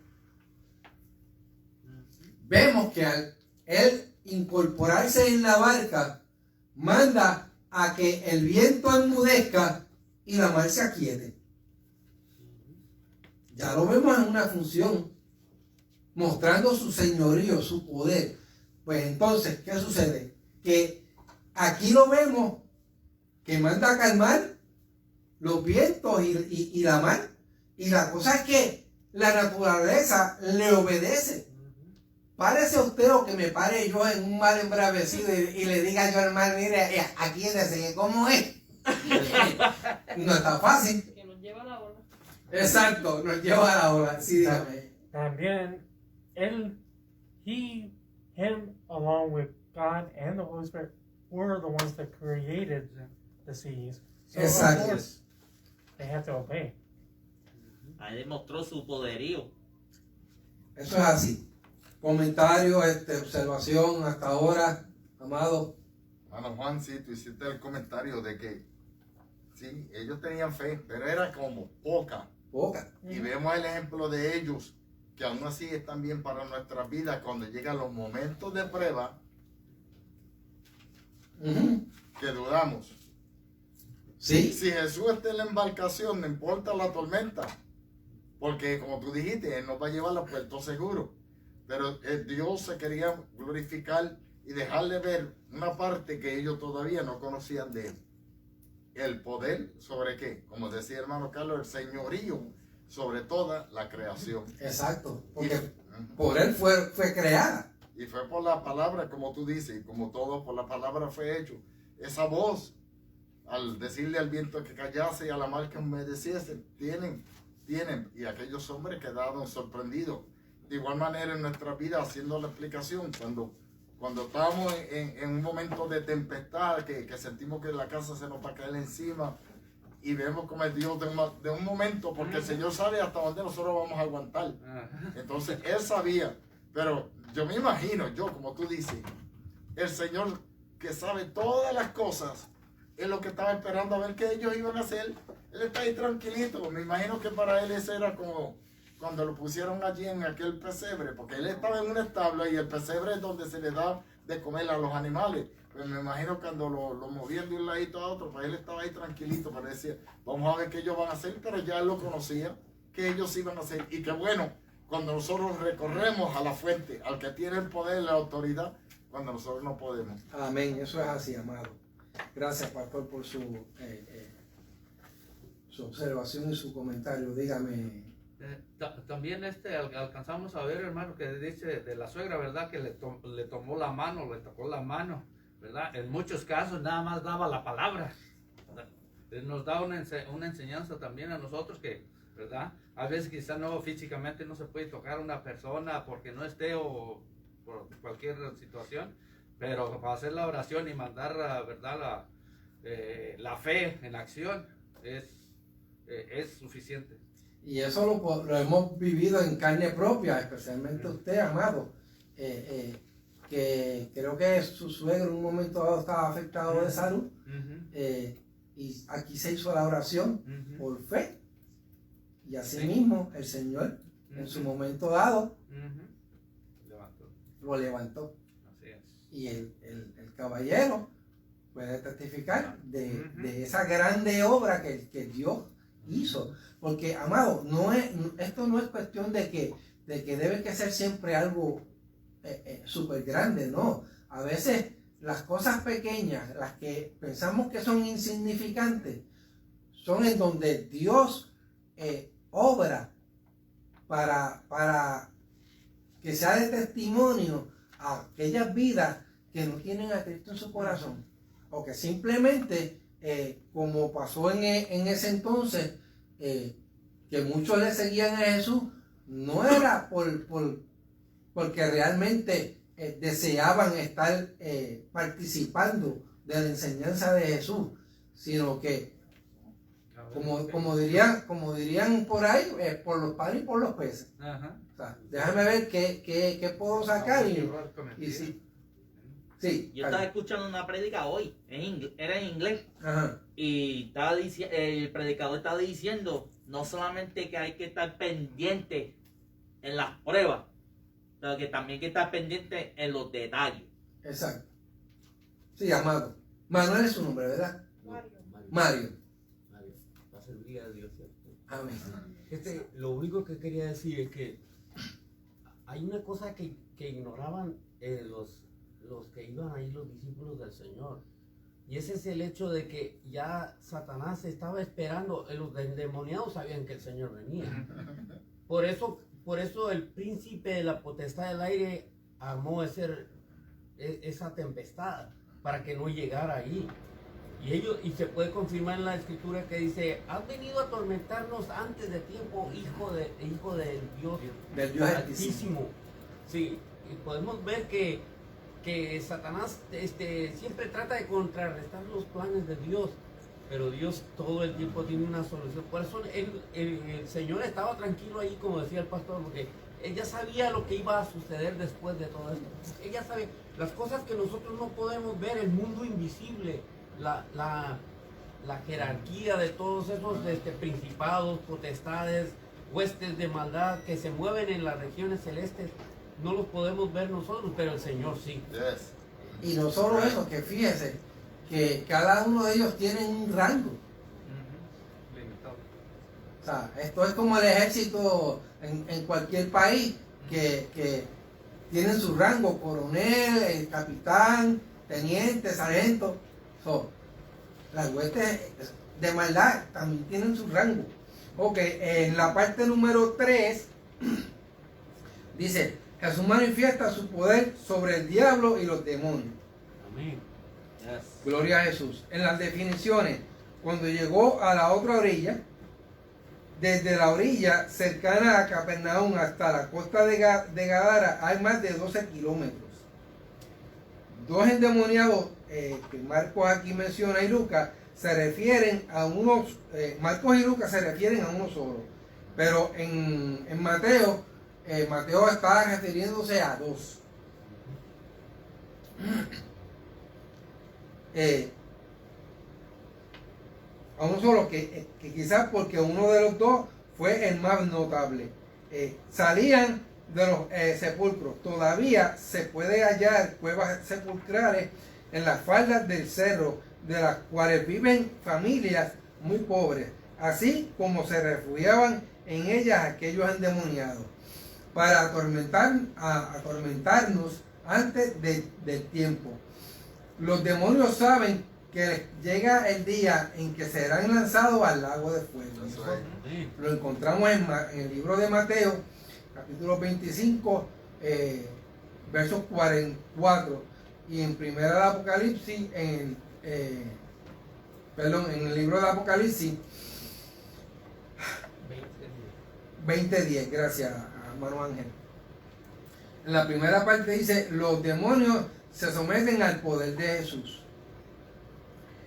vemos que al él incorporarse en la barca, manda a que el viento enmudezca y la mar se aquiete. Ya lo vemos en una función, mostrando su señorío, su poder. Pues entonces, ¿qué sucede? Que aquí lo vemos que manda a calmar los vientos y la mar. Y la cosa es que la naturaleza le obedece. Párese usted o que me pare yo en un mar embravecido y le diga yo al mar, mire, aquíétese, ¿cómo es? No está fácil. Que nos lleva a la ola. Exacto, nos lleva a la ola. Sí, dígame. También, him, along with God and the Holy Spirit, were the ones that created the seas. So Exacto. of course, they have to obey. Ahí demostró su poderío. Eso es así. Comentario, observación hasta ahora, amado. Hermano Juan, sí, tú hiciste el comentario de que sí, ellos tenían fe, pero era como poca. Poca. Y vemos el ejemplo de ellos, que aún así están bien para nuestras vidas cuando llegan los momentos de prueba que dudamos. Sí. Si Jesús está en la embarcación, no importa la tormenta, porque como tú dijiste, Él nos va a llevar a puerto seguro. Pero Dios se quería glorificar y dejarle ver una parte que ellos todavía no conocían de Él. El poder sobre qué, como decía el hermano Carlos, el señorío sobre toda la creación. Exacto. Porque por Él fue creada. Y fue por la palabra, como tú dices, y como todo por la palabra fue hecho. Esa voz, al decirle al viento que callase y a la mar que humedeciese, tienen, y aquellos hombres quedaron sorprendidos. De igual manera en nuestra vida, haciendo la explicación, cuando estamos en un momento de tempestad, que sentimos que la casa se nos va a caer encima, y vemos como el Dios de un momento, porque el Señor sabe hasta dónde nosotros vamos a aguantar. Entonces Él sabía, pero yo me imagino, como tú dices, el Señor que sabe todas las cosas, es lo que estaba esperando a ver qué ellos iban a hacer. Él está ahí tranquilito. Me imagino que para él ese era como cuando lo pusieron allí en aquel pesebre, porque él estaba en un establo y el pesebre es donde se le da de comer a los animales. Pues me imagino cuando lo movían de un ladito a otro, pues él estaba ahí tranquilito para decir, vamos a ver qué ellos van a hacer, pero ya él lo conocía, que ellos iban a hacer. Y que bueno, cuando nosotros recorremos a la fuente, al que tiene el poder y la autoridad, cuando nosotros no podemos. Amén. Eso es así, amado. Gracias, pastor, por su observación y su comentario. Dígame. También alcanzamos a ver, hermano, que dice de la suegra, ¿verdad? Que le tomó la mano, le tocó la mano, ¿verdad? En muchos casos nada más daba la palabra. Nos da una enseñanza también a nosotros que, ¿verdad? A veces quizá no físicamente no se puede tocar a una persona porque no esté o por cualquier situación, pero para hacer la oración y mandar, ¿verdad? La fe en acción es suficiente. Y eso lo hemos vivido en carne propia, especialmente usted, amado, que creo que su suegro en un momento dado estaba afectado de salud, y aquí se hizo la oración por fe, y así mismo el Señor en su momento dado lo levantó. Así es. Y el caballero puede testificar de esa grande obra que Dios hizo. Porque, amado, esto no es cuestión de que debe que ser siempre algo súper grande, no. A veces las cosas pequeñas, las que pensamos que son insignificantes, son en donde Dios obra para que sea de testimonio a aquellas vidas que no tienen a Cristo en su corazón, o que simplemente, como pasó en ese entonces, que muchos le seguían a Jesús, no era porque realmente deseaban estar participando de la enseñanza de Jesús, sino que como dirían por ahí, por los panes y por los peces. O sea, déjame ver qué puedo sacar y sí. Sí, yo estaba escuchando una prédica hoy, era en inglés. Ajá. Y el predicador estaba diciendo no solamente que hay que estar pendiente en las pruebas, pero que también hay que estar pendiente en los detalles. Exacto. Sí, amado. Manuel es su nombre, ¿verdad? Mario. La serviría a Dios, ¿cierto? Amén. Lo único que quería decir es que hay una cosa que ignoraban los que iban ahí, los discípulos del Señor. Y ese es el hecho de que ya Satanás estaba esperando, los endemoniados sabían que el Señor venía. Por eso el príncipe de la potestad del aire armó esa tempestad para que no llegara ahí. Y se puede confirmar en la escritura que dice: has venido a atormentarnos antes de tiempo, hijo del Dios Altísimo. Sí, y podemos ver que Satanás siempre trata de contrarrestar los planes de Dios, pero Dios todo el tiempo tiene una solución. Por eso el Señor estaba tranquilo ahí, como decía el pastor, porque ella sabía lo que iba a suceder después de todo esto. Ella sabe las cosas que nosotros no podemos ver, el mundo invisible, la jerarquía de todos esos principados, potestades, huestes de maldad que se mueven en las regiones celestes. No los podemos ver nosotros, pero el Señor sí. Yes. Y no solo eso, que fíjese que cada uno de ellos tiene un rango. O sea, esto es como el ejército en cualquier país, que tienen su rango: coronel, capitán, teniente, sargento. Las huestes de maldad también tienen su rango. Ok, en la parte número 3 dice: Jesús manifiesta su poder sobre el diablo y los demonios. Amén. Yes. Gloria a Jesús. En las definiciones, cuando llegó a la otra orilla, desde la orilla cercana a Capernaum hasta la costa de Gadara, hay más de 12 kilómetros. Dos endemoniados que Marcos aquí menciona y Lucas se refieren a unos, Marcos y Lucas se refieren a uno solo, pero en Mateo está refiriéndose a dos. A uno solo, que quizás porque uno de los dos fue el más notable. Salían de los sepulcros. Todavía se puede hallar cuevas sepulcrales en las faldas del cerro, de las cuales viven familias muy pobres, así como se refugiaban en ellas aquellos endemoniados, para atormentarnos antes del tiempo. Los demonios saben que llega el día en que serán lanzados al lago de fuego. Lo encontramos en el libro de Mateo, capítulo 25, versos 44, y en Primera de Apocalipsis, en el libro de Apocalipsis 20:10. Gracias, hermano Ángel. En la primera parte dice: los demonios se someten al poder de Jesús.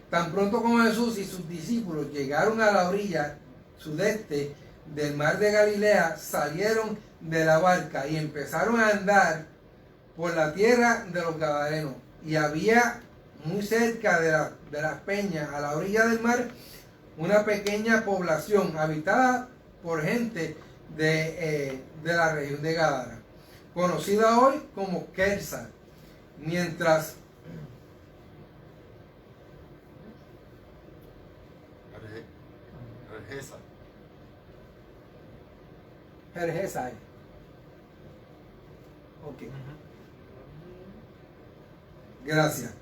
Tan pronto como Jesús y sus discípulos llegaron a la orilla sudeste del mar de Galilea, salieron de la barca y empezaron a andar por la tierra de los Gadarenos. Y había muy cerca de las peñas, a la orilla del mar, una pequeña población habitada por gente de la región de Gadara, conocida hoy como Kersa. Mientras Jerjesa. Ok. Gracias.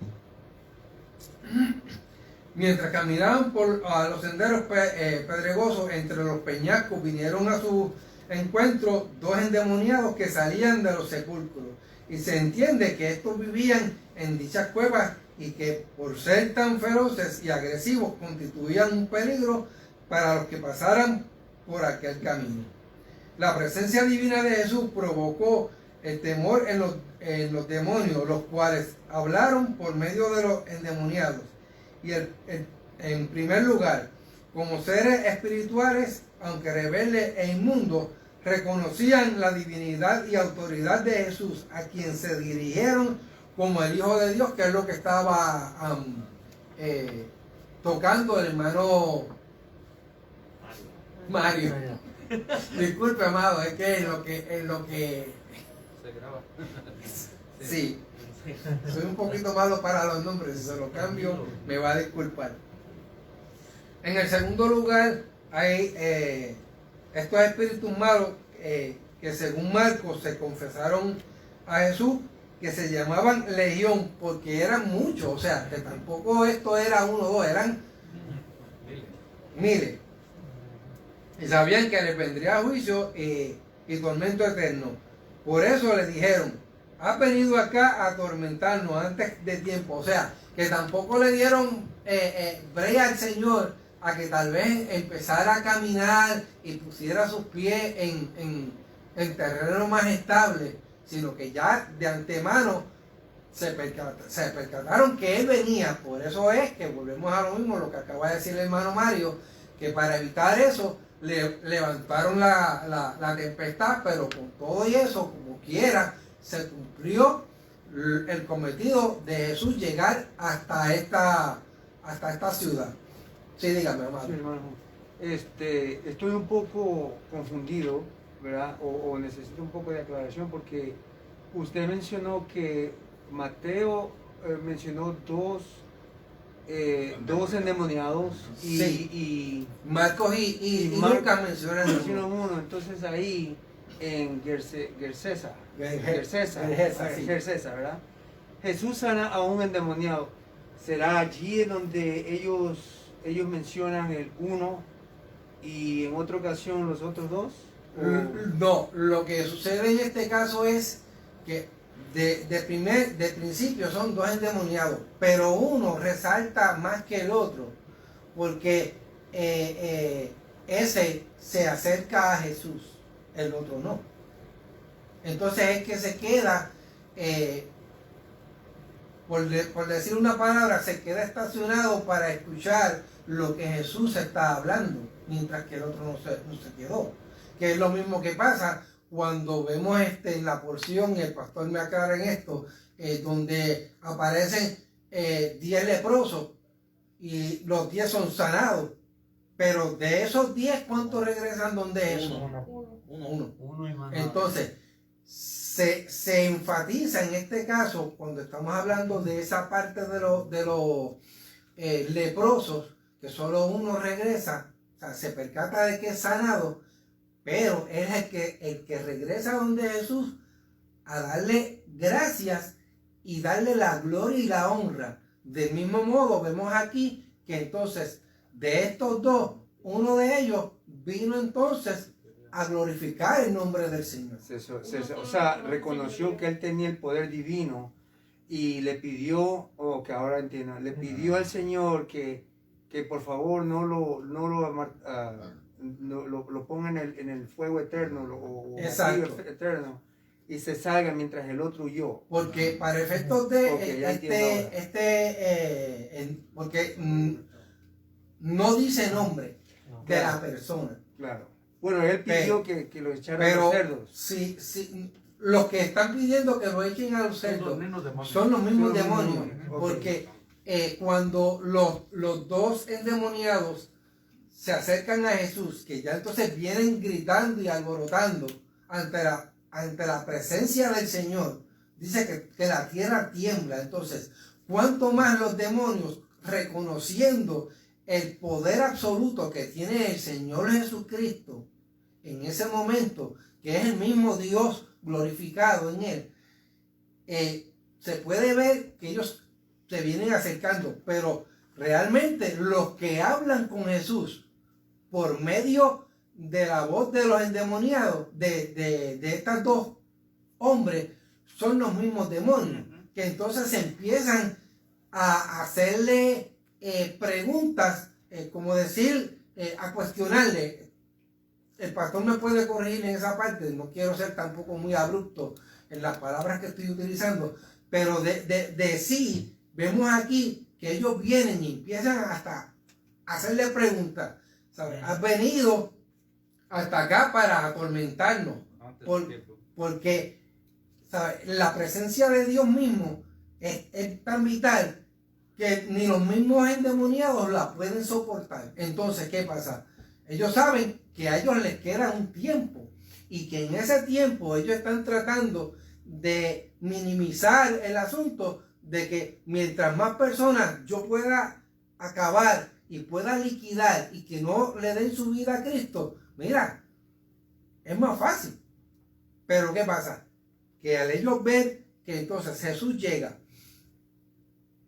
Mientras caminaban por los senderos pedregosos entre los peñascos, vinieron a su encuentro dos endemoniados que salían de los sepulcros. Y se entiende que estos vivían en dichas cuevas y que por ser tan feroces y agresivos constituían un peligro para los que pasaran por aquel camino. La presencia divina de Jesús provocó el temor en los demonios, los cuales hablaron por medio de los endemoniados. Y en primer lugar, como seres espirituales, aunque rebeldes e inmundos, reconocían la divinidad y autoridad de Jesús, a quien se dirigieron como el Hijo de Dios, que es lo que estaba tocando el hermano Mario. Disculpe, amado, es que en lo que se graba. Sí, soy un poquito malo para los nombres, si se lo cambio me va a disculpar. En el segundo lugar hay estos espíritus malos que según Marcos se confesaron a Jesús, que se llamaban legión, porque eran muchos, o sea, que tampoco esto era uno o dos, eran miles. Y sabían que les vendría juicio y tormento eterno. Por eso le dijeron, has venido acá a atormentarnos antes de tiempo. O sea, que tampoco le dieron brea al Señor a que tal vez empezara a caminar y pusiera sus pies en terreno más estable, sino que ya de antemano se percataron que Él venía. Por eso es que volvemos a lo mismo, lo que acaba de decir el hermano Mario, que para evitar eso levantaron la tempestad, pero con todo y eso, como quiera, se cumplió el cometido de Jesús llegar hasta esta ciudad. Sí, dígame, hermano. Sí, hermano. Estoy un poco confundido, ¿verdad? O necesito un poco de aclaración porque usted mencionó que Mateo mencionó dos endemoniados y Marcos y Lucas mencionan uno. Entonces ahí en Gersesa, ¿verdad? Jesús sana a un endemoniado. ¿Será allí en donde ellos mencionan el uno y en otra ocasión los otros dos? No, lo que sucede en este caso es que de principio son dos endemoniados, pero uno resalta más que el otro, porque ese se acerca a Jesús, el otro no. Entonces es que se queda, por decir una palabra, se queda estacionado para escuchar lo que Jesús está hablando, mientras que el otro no se quedó. Que es lo mismo que pasa cuando vemos en la porción, el pastor me aclara en esto, donde aparecen 10 leprosos y los 10 son sanados. Pero de esos 10, ¿cuántos regresan donde Jesús? Uno. Entonces, se enfatiza en este caso, cuando estamos hablando de esa parte de los leprosos, que solo uno regresa, o sea, se percata de que es sanado, pero es el que regresa donde Jesús a darle gracias y darle la gloria y la honra. Del mismo modo vemos aquí que entonces de estos dos, uno de ellos vino entonces a glorificar el nombre del Señor. O sea, reconoció que él tenía el poder divino y le pidió, que ahora entiendo, le pidió al Señor que por favor no lo ponga en el fuego eterno o eterno y se salga mientras el otro huyó. Porque para efectos de porque no dice nombre de la persona. Claro. Bueno, él pidió que lo echaran a los cerdos. Sí, los que están pidiendo que lo echen a los cerdos son los mismos demonios. Porque cuando los dos endemoniados se acercan a Jesús, que ya entonces vienen gritando y alborotando ante la presencia del Señor, dice que la tierra tiembla. Entonces, ¿cuánto más los demonios, reconociendo el poder absoluto que tiene el Señor Jesucristo en ese momento, que es el mismo Dios glorificado en él, se puede ver que ellos se vienen acercando, pero realmente los que hablan con Jesús por medio de la voz de los endemoniados, de estos dos hombres, son los mismos demonios, que entonces se empiezan a hacerle preguntas, como decir, a cuestionarle. El pastor me puede corregir en esa parte, no quiero ser tampoco muy abrupto en las palabras que estoy utilizando, pero de sí, vemos aquí que ellos vienen y empiezan hasta a hacerle preguntas. ¿Sabes? Has venido hasta acá para atormentarnos, porque ¿sabes? La presencia de Dios mismo es tan vital que ni los mismos endemoniados la pueden soportar. Entonces, ¿qué pasa? Ellos saben que a ellos les queda un tiempo y que en ese tiempo ellos están tratando de minimizar el asunto de que mientras más personas yo pueda acabar y pueda liquidar y que no le den su vida a Cristo, mira, es más fácil. Pero ¿qué pasa? Que al ellos ver que entonces Jesús llega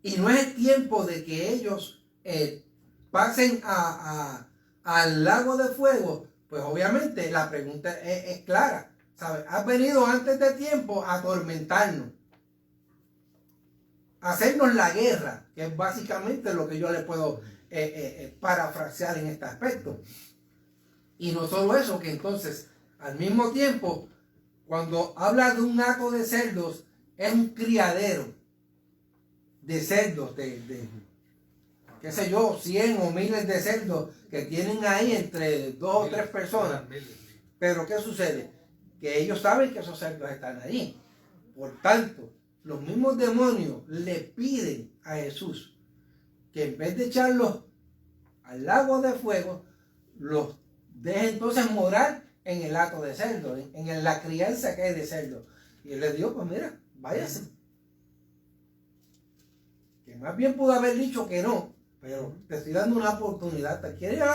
y no es el tiempo de que ellos pasen al lago de fuego, pues obviamente la pregunta es clara, ¿sabes? Has venido antes de tiempo a atormentarnos, a hacernos la guerra, que es básicamente lo que yo le puedo parafrasear en este aspecto. Y no solo eso, que entonces al mismo tiempo, cuando habla de un hato de cerdos, es un criadero de cerdos, qué sé yo, 100 o miles de cerdos que tienen ahí entre 2 o 3 personas. Pero ¿qué sucede? Que ellos saben que esos cerdos están ahí. Por tanto, los mismos demonios le piden a Jesús que en vez de echarlos al lago de fuego, los deje entonces morar en el hato de cerdo, en la crianza que hay de cerdo. Y él le dijo, pues mira, váyase. Que más bien pudo haber dicho que no, pero te estoy dando una oportunidad. ¿Te quieres ir?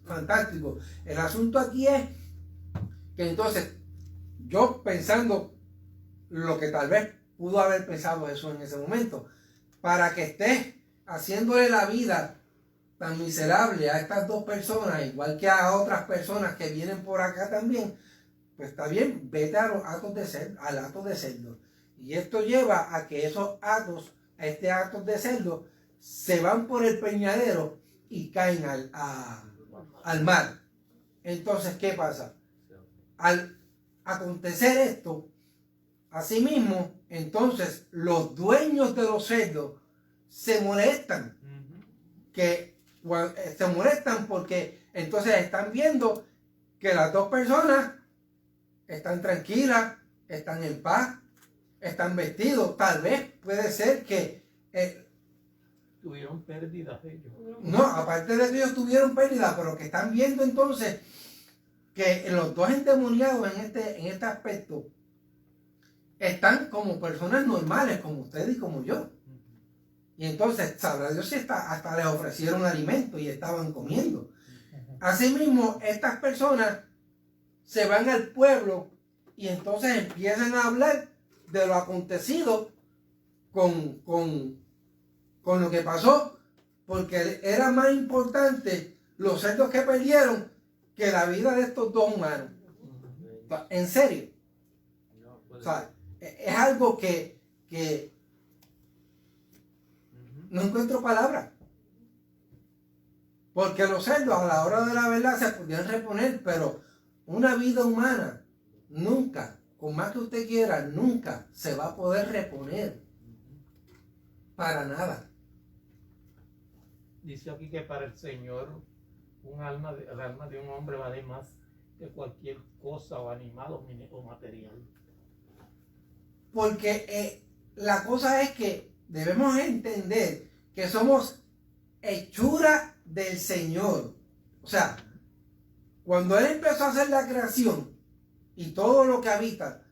Fantástico. El asunto aquí es que entonces, yo pensando lo que tal vez pudo haber pensado Jesús en ese momento, para que estés haciéndole la vida tan miserable a estas 2 personas, igual que a otras personas que vienen por acá también, pues está bien, vete a los hatos de cerdo, al hato de cerdo. Y esto lleva a que esos hatos, este hato de cerdo, se van por el peñadero y caen al mar. Entonces, ¿qué pasa? Al acontecer esto, asimismo, entonces los dueños de los cerdos se molestan. Se molestan porque entonces están viendo que las 2 personas están tranquilas, están en paz, están vestidos. Tal vez puede ser que tuvieron pérdidas ellos. no, aparte de que ellos tuvieron pérdida, pero que están viendo entonces que los 2 endemoniados en este aspecto están como personas normales, como usted y como yo. Y entonces, sabrá Dios si hasta les ofrecieron alimento y estaban comiendo. Asimismo, estas personas se van al pueblo y entonces empiezan a hablar de lo acontecido con lo que pasó, porque era más importante los cerdos que perdieron que la vida de estos 2 humanos. En serio. O sea, es algo que no encuentro palabras. Porque los cerdos a la hora de la verdad se podían reponer, pero una vida humana nunca, con más que usted quiera, nunca se va a poder reponer. Para nada. Dice aquí que para el Señor el alma de un hombre vale más que cualquier cosa o animal o material. Porque la cosa es que debemos entender que somos hechura del Señor. O sea, cuando Él empezó a hacer la creación y todo lo que habita,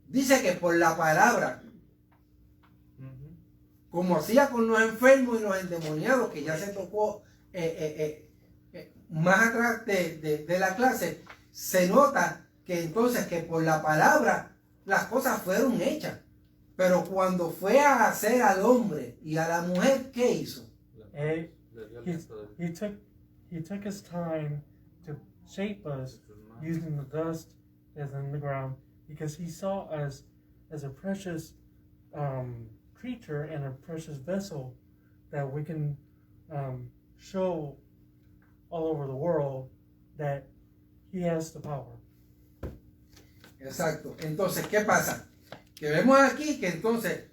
dice que por la palabra, como hacía con los enfermos y los endemoniados, que ya se tocó más atrás de la clase, se nota que entonces que por la palabra las cosas fueron hechas. Pero cuando fue a hacer al hombre y a la mujer, ¿qué hizo? He took his time to shape us using the dust that's in the ground, because he saw us as a precious creature and a precious vessel that we can show all over the world that he has the power. Exacto. Entonces, ¿qué pasa? Que vemos aquí que entonces,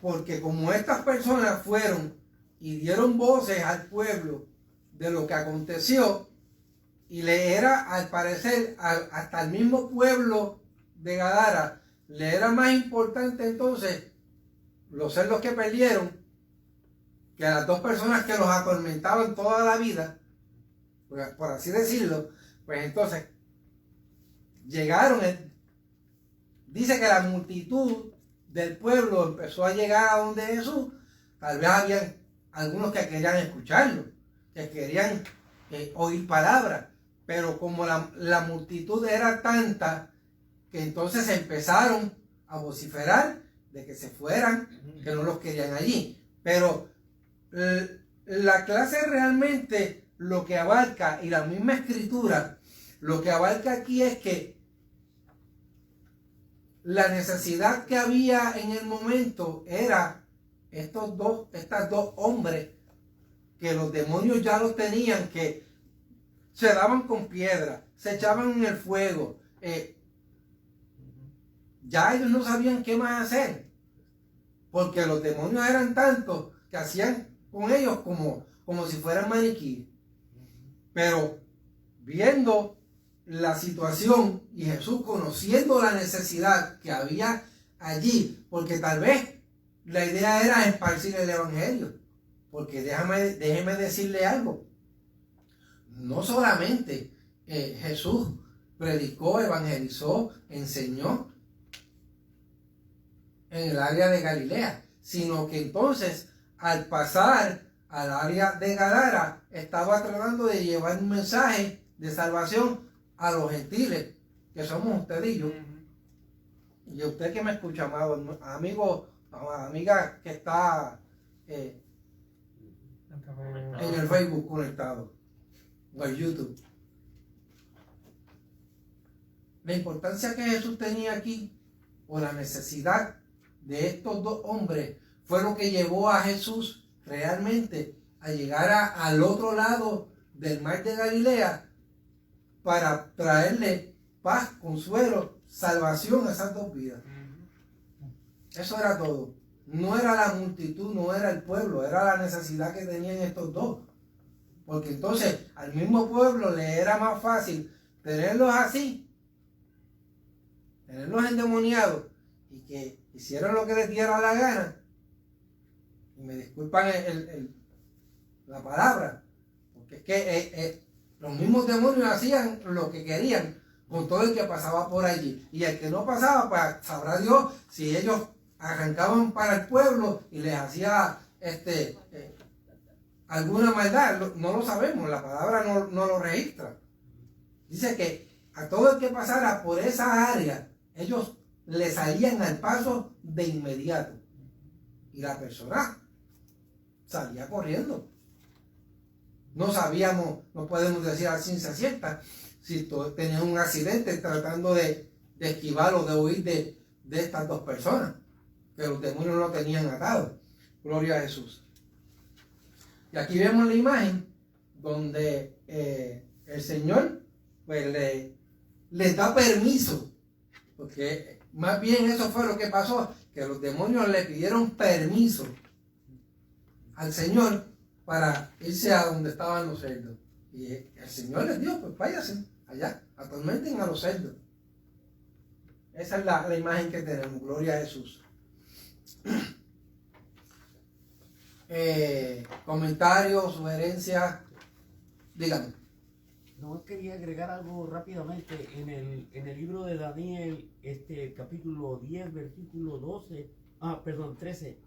porque como estas personas fueron y dieron voces al pueblo de lo que aconteció, y le era, al parecer, hasta el mismo pueblo de Gadara, le era más importante entonces los cerdos que perdieron que a las 2 personas que los atormentaban toda la vida, por así decirlo. Pues entonces llegaron dice que la multitud del pueblo empezó a llegar a donde Jesús. Tal vez habían algunos que querían escucharlo, que querían oír palabras, pero como la multitud era tanta, que entonces empezaron a vociferar de que se fueran, que no los querían allí. Pero la clase realmente lo que abarca, y la misma escritura, lo que abarca aquí es que la necesidad que había en el momento era estas dos hombres que los demonios ya los tenían, que se daban con piedra, se echaban en el fuego. Ya ellos no sabían qué más hacer, porque los demonios eran tantos que hacían con ellos como si fueran maniquíes. Pero viendo la situación y Jesús conociendo la necesidad que había allí, porque tal vez la idea era esparcir el evangelio, porque déjeme decirle algo, no solamente Jesús predicó, evangelizó, enseñó en el área de Galilea, sino que entonces al pasar al área de Gadara estaba tratando de llevar un mensaje de salvación a los gentiles, que somos usted y yo. Y usted que me escucha, amado amigo, amiga que está en el Facebook conectado o en YouTube. La importancia que Jesús tenía aquí, o la necesidad de estos dos hombres, fue lo que llevó a Jesús realmente a llegar al otro lado del mar de Galilea para traerle paz, consuelo, salvación a esas dos vidas. Eso era todo. No era la multitud, no era el pueblo, era la necesidad que tenían estos dos. Porque entonces al mismo pueblo le era más fácil tenerlos así, tenerlos endemoniados y que hicieran lo que les diera la gana. Y me disculpan la palabra, porque es que los mismos demonios hacían lo que querían con todo el que pasaba por allí. Y el que no pasaba, pues sabrá Dios si ellos arrancaban para el pueblo y les hacía alguna maldad. No lo sabemos, la palabra no lo registra. Dice que a todo el que pasara por esa área, ellos le salían al paso de inmediato. Y la persona salía corriendo. No sabíamos, no podemos decir a ciencia cierta si tenían un accidente tratando de esquivar o de huir de estas dos personas, que los demonios lo tenían atado. Gloria a Jesús. Y aquí vemos la imagen donde el Señor pues les da permiso, porque más bien eso fue lo que pasó, que los demonios le pidieron permiso al Señor para irse a donde estaban los cerdos. Y el Señor les dijo, pues váyanse allá, atormenten a los cerdos. Esa es la imagen que tenemos. Gloria a Jesús. Comentarios, sugerencias, díganme. No, quería agregar algo rápidamente. En el libro de Daniel, capítulo 10, versículo 13,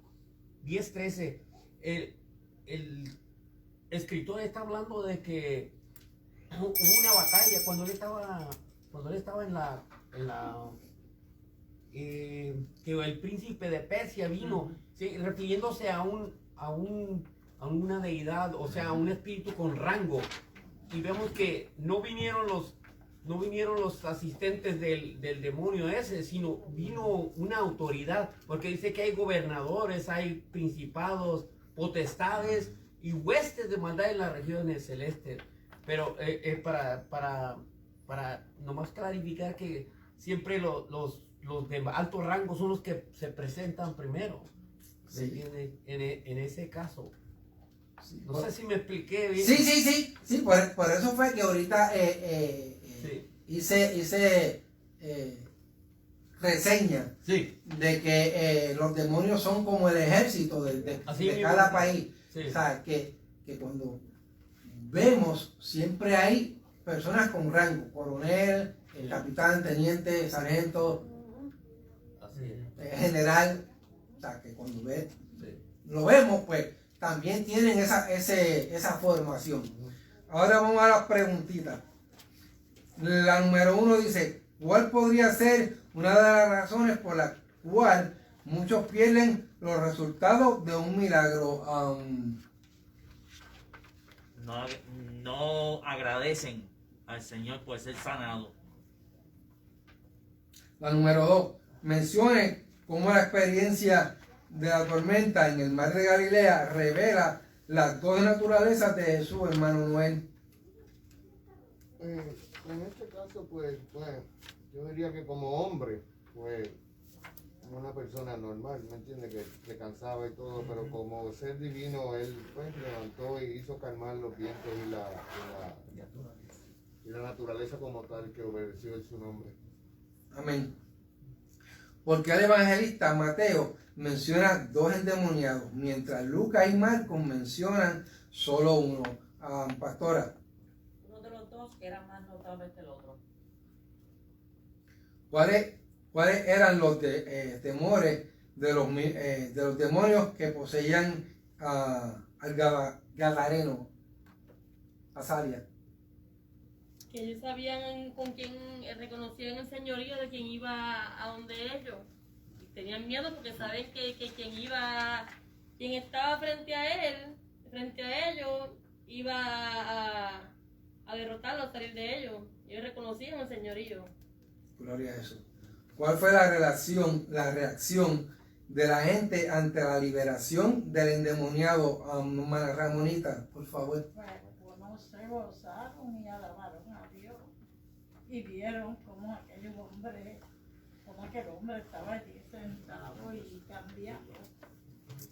10-13, el escritor está hablando de que hubo una batalla cuando él estaba que el príncipe de Persia vino, ¿sí? Refiriéndose a una deidad, o sea, a un espíritu con rango. Y vemos que no vinieron los asistentes del demonio ese, sino vino una autoridad, porque dice que hay gobernadores, hay principados, potestades y huestes de maldad en las regiones celestes. Pero para nomás clarificar que siempre los de alto rango son los que se presentan primero. Sí. En ese caso. No sé si me expliqué bien. Sí, por eso fue que ahorita hice reseña de que los demonios son como el ejército de cada país. Sí. O sea, que cuando vemos, siempre hay personas con rango, coronel, capitán, teniente, sargento, general, o sea, que cuando lo vemos, pues también tienen esa formación. Ahora vamos a las preguntitas. La número 1 dice, ¿cuál podría ser una de las razones por la cual muchos pierden los resultados de un milagro? No agradecen al Señor por ser sanado. La número 2, mencione cómo la experiencia de la tormenta en el mar de Galilea revela las dos naturalezas de Jesús, hermano Noel. En este caso, pues, bueno, yo diría que como hombre, pues, una persona normal, ¿me entiende? Que se cansaba y todo, pero como ser divino, él pues levantó y hizo calmar los vientos y la naturaleza como tal, que obedeció en su nombre. Amén. Porque el evangelista Mateo menciona 2 endemoniados, mientras Lucas y Marcos mencionan solo uno. Pastora. Uno de los dos que era más notable que el otro. ¿Cuáles eran los temores de los demonios que poseían al Gadareno, Azaria? Que ellos sabían con quién, reconocían el señorío de quien iba a donde ellos. Y tenían miedo porque saben que quien estaba frente a ellos, iba a derrotarlo, a salir de ellos. Ellos reconocían el señorío. Gloria a Jesús. ¿Cuál fue la reacción de la gente ante la liberación del endemoniado? Ramonita, por favor. Bueno, se gozaron y alabaron a Dios. Y vieron cómo aquel hombre estaba allí sentado y cambiando.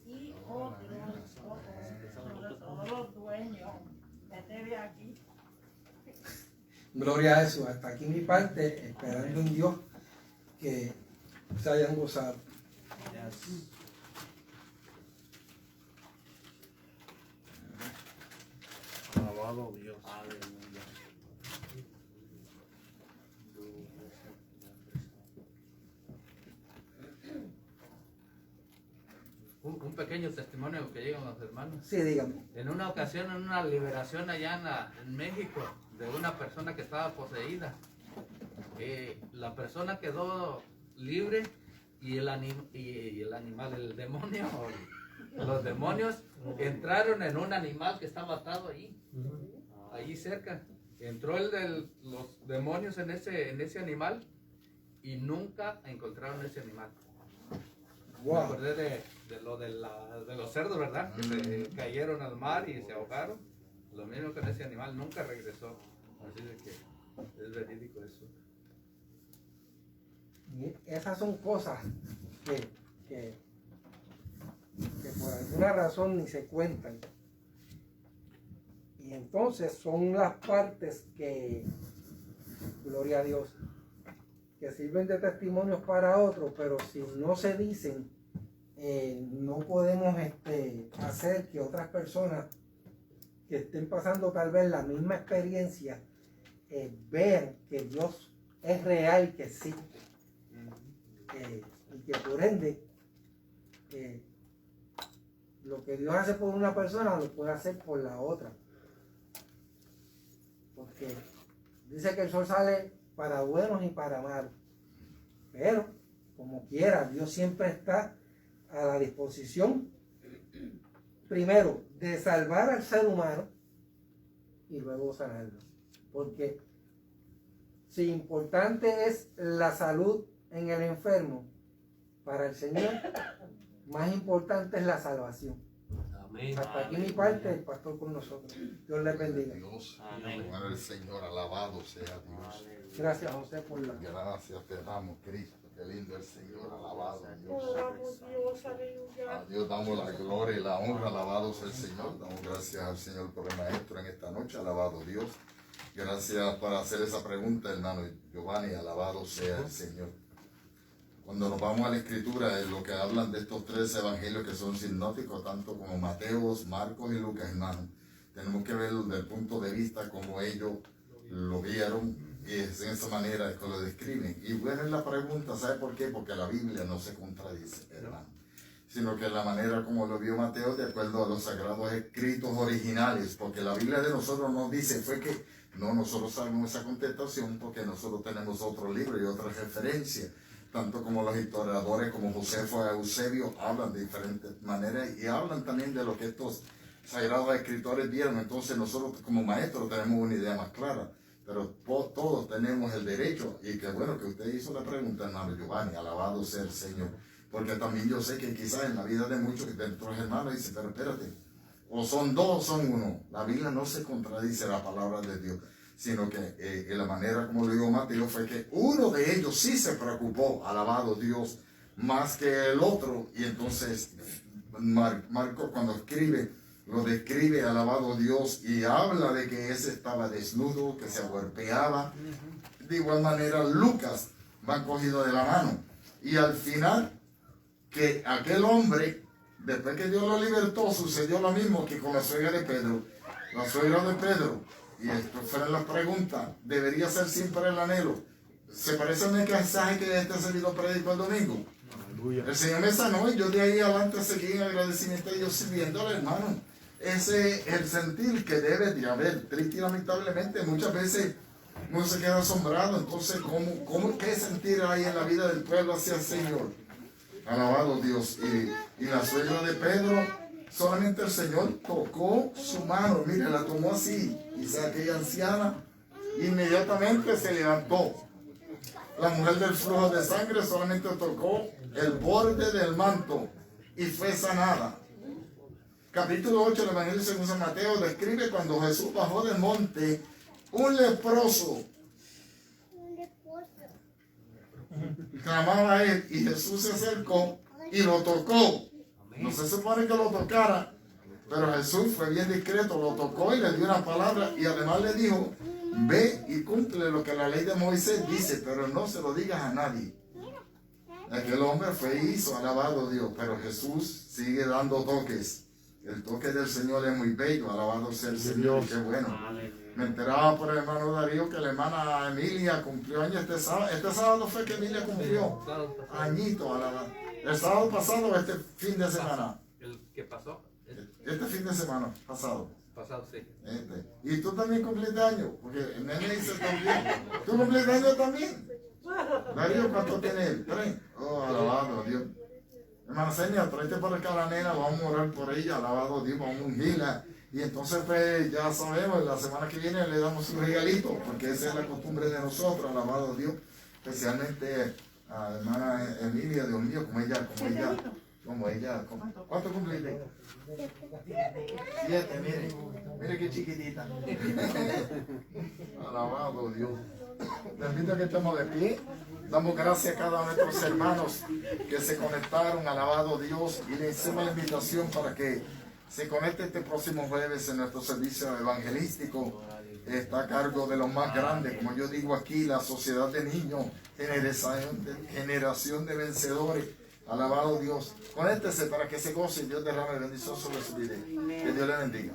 Y otros, sobre todo los dueños, vete de aquí. Gloria a Jesús. Hasta aquí mi parte, esperando en Dios que se hayan gozado. Alabado Dios. Aleluya. Un pequeño testimonio que llegan los hermanos. Sí, dígame. En una ocasión, en una liberación allá en México, de una persona que estaba poseída, la persona quedó libre y el animal, el demonio, los demonios entraron en un animal que estaba atado ahí cerca. Entró los demonios en ese animal y nunca encontraron ese animal. Wow. Me acordé de los cerdos, ¿verdad? Que se cayeron al mar y se ahogaron. Lo mismo con ese animal, nunca regresó. Así de que es verídico eso. Y esas son cosas que por alguna razón ni se cuentan. Y entonces son las partes que, gloria a Dios, que sirven de testimonios para otros, pero si no se dicen, no podemos hacer que otras personas que estén pasando tal vez la misma experiencia vean que Dios es real, que existe, y que por ende lo que Dios hace por una persona lo puede hacer por la otra, porque dice que el sol sale para buenos y para malos, pero como quiera Dios siempre está a la disposición, primero de salvar al ser humano y luego sanarlo, porque si importante es la salud en el enfermo, para el Señor más importante es la salvación. Amén. Hasta aquí mi parte, el pastor con nosotros. Dios les bendiga. Dios, bueno, el Señor, alabado sea Dios. Gracias, José, por la... Gracias te damos, Cristo. Qué lindo el Señor, alabado Dios. Alabamos Dios, aleluya. A Dios damos la gloria y la honra, alabado sea el Señor. Damos gracias al Señor por el maestro en esta noche, alabado Dios. Gracias por hacer esa pregunta, hermano Giovanni, alabado sea el Señor. Cuando nos vamos a la Escritura, en lo que hablan de estos 3 evangelios que son sinópticos, tanto como Mateo, Marcos y Lucas, hermano, tenemos que verlo desde el punto de vista como ellos lo vieron Y es en esa manera que lo describen. Y bueno, es la pregunta, ¿sabe por qué? Porque la Biblia no se contradice, hermano. Sino que la manera como lo vio Mateo, de acuerdo a los sagrados escritos originales. Porque la Biblia de nosotros nos dice, fue que no, nosotros sabemos esa contestación porque nosotros tenemos otro libro y otra referencia. Tanto como los historiadores como Josefo y Eusebio hablan de diferentes maneras y hablan también de lo que estos sagrados escritores vieron. Entonces nosotros como maestros tenemos una idea más clara. Pero todos tenemos el derecho, y qué bueno que usted hizo la pregunta, hermano Giovanni, alabado sea el Señor. Porque también yo sé que quizás en la vida de muchos de nuestros hermanos dicen, pero espérate, o son dos o son uno. La Biblia no se contradice la palabra de Dios, sino que la manera como lo dijo Mateo fue que uno de ellos sí se preocupó, alabado Dios, más que el otro. Y entonces Marco cuando escribe, lo describe, alabado Dios, y habla de que ese estaba desnudo, que se agolpeaba. De igual manera Lucas va cogido de la mano. Y al final, que aquel hombre, después que Dios lo libertó, sucedió lo mismo que con la suegra de Pedro. La suegra de Pedro, y esto fueron las preguntas, debería ser siempre el anhelo. ¿Se parece a un mensaje que este servidor predicó el domingo? El Señor me sanó y yo de ahí adelante seguí en agradecimiento a Dios sirviéndole, hermano. Ese es el sentir que debe de haber. Triste y lamentablemente muchas veces uno se queda asombrado. Entonces, ¿qué sentir hay en la vida del pueblo hacia el Señor? Alabado Dios. Y la suegra de Pedro, solamente el Señor tocó su mano. Mire, la tomó así. Y aquella anciana inmediatamente se levantó. La mujer del flujo de sangre solamente tocó el borde del manto y fue sanada. Capítulo 8 del Evangelio según San Mateo describe cuando Jesús bajó del monte, un leproso clamaba a él y Jesús se acercó y lo tocó. No se supone que lo tocara, pero Jesús fue bien discreto, lo tocó y le dio una palabra y además le dijo, ve y cumple lo que la ley de Moisés dice, pero no se lo digas a nadie. Aquel hombre fue y hizo, alabado Dios, pero Jesús sigue dando toques. El toque del Señor es muy bello, alabado sea el Señor, qué bueno. Me enteraba por el hermano Darío que la hermana Emilia cumplió años este sábado. Este sábado fue que Emilia cumplió añito, alabado. El sábado pasado, este fin de semana. ¿El qué pasó? Este fin de semana, pasado. Pasado, sí. Y tú también cumpliste años, porque el nene dice también. ¿Tú cumpliste años también? Darío, ¿cuánto tiene él? 3. Oh, alabado Dios. Hermana Senia, tráete para acá a la nena, vamos a orar por ella, alabado Dios, vamos a ungirla. Y entonces pues ya sabemos, la semana que viene le damos un regalito, porque esa es la costumbre de nosotros, alabado Dios. Especialmente a la hermana Emilia, Dios mío, como ella. ¿Cuánto cumpliste? 7, mire qué chiquitita. Alabado Dios. Te invito a que estemos de pie. Damos gracias a cada uno de nuestros hermanos que se conectaron, alabado Dios, y le hacemos la invitación para que se conecte este próximo jueves en nuestro servicio evangelístico. Está a cargo de los más grandes, como yo digo aquí, la Sociedad de Niños, generación de vencedores. Alabado Dios. Conéctese para que se goce y Dios derrame bendición sobre su vida. Que Dios le bendiga.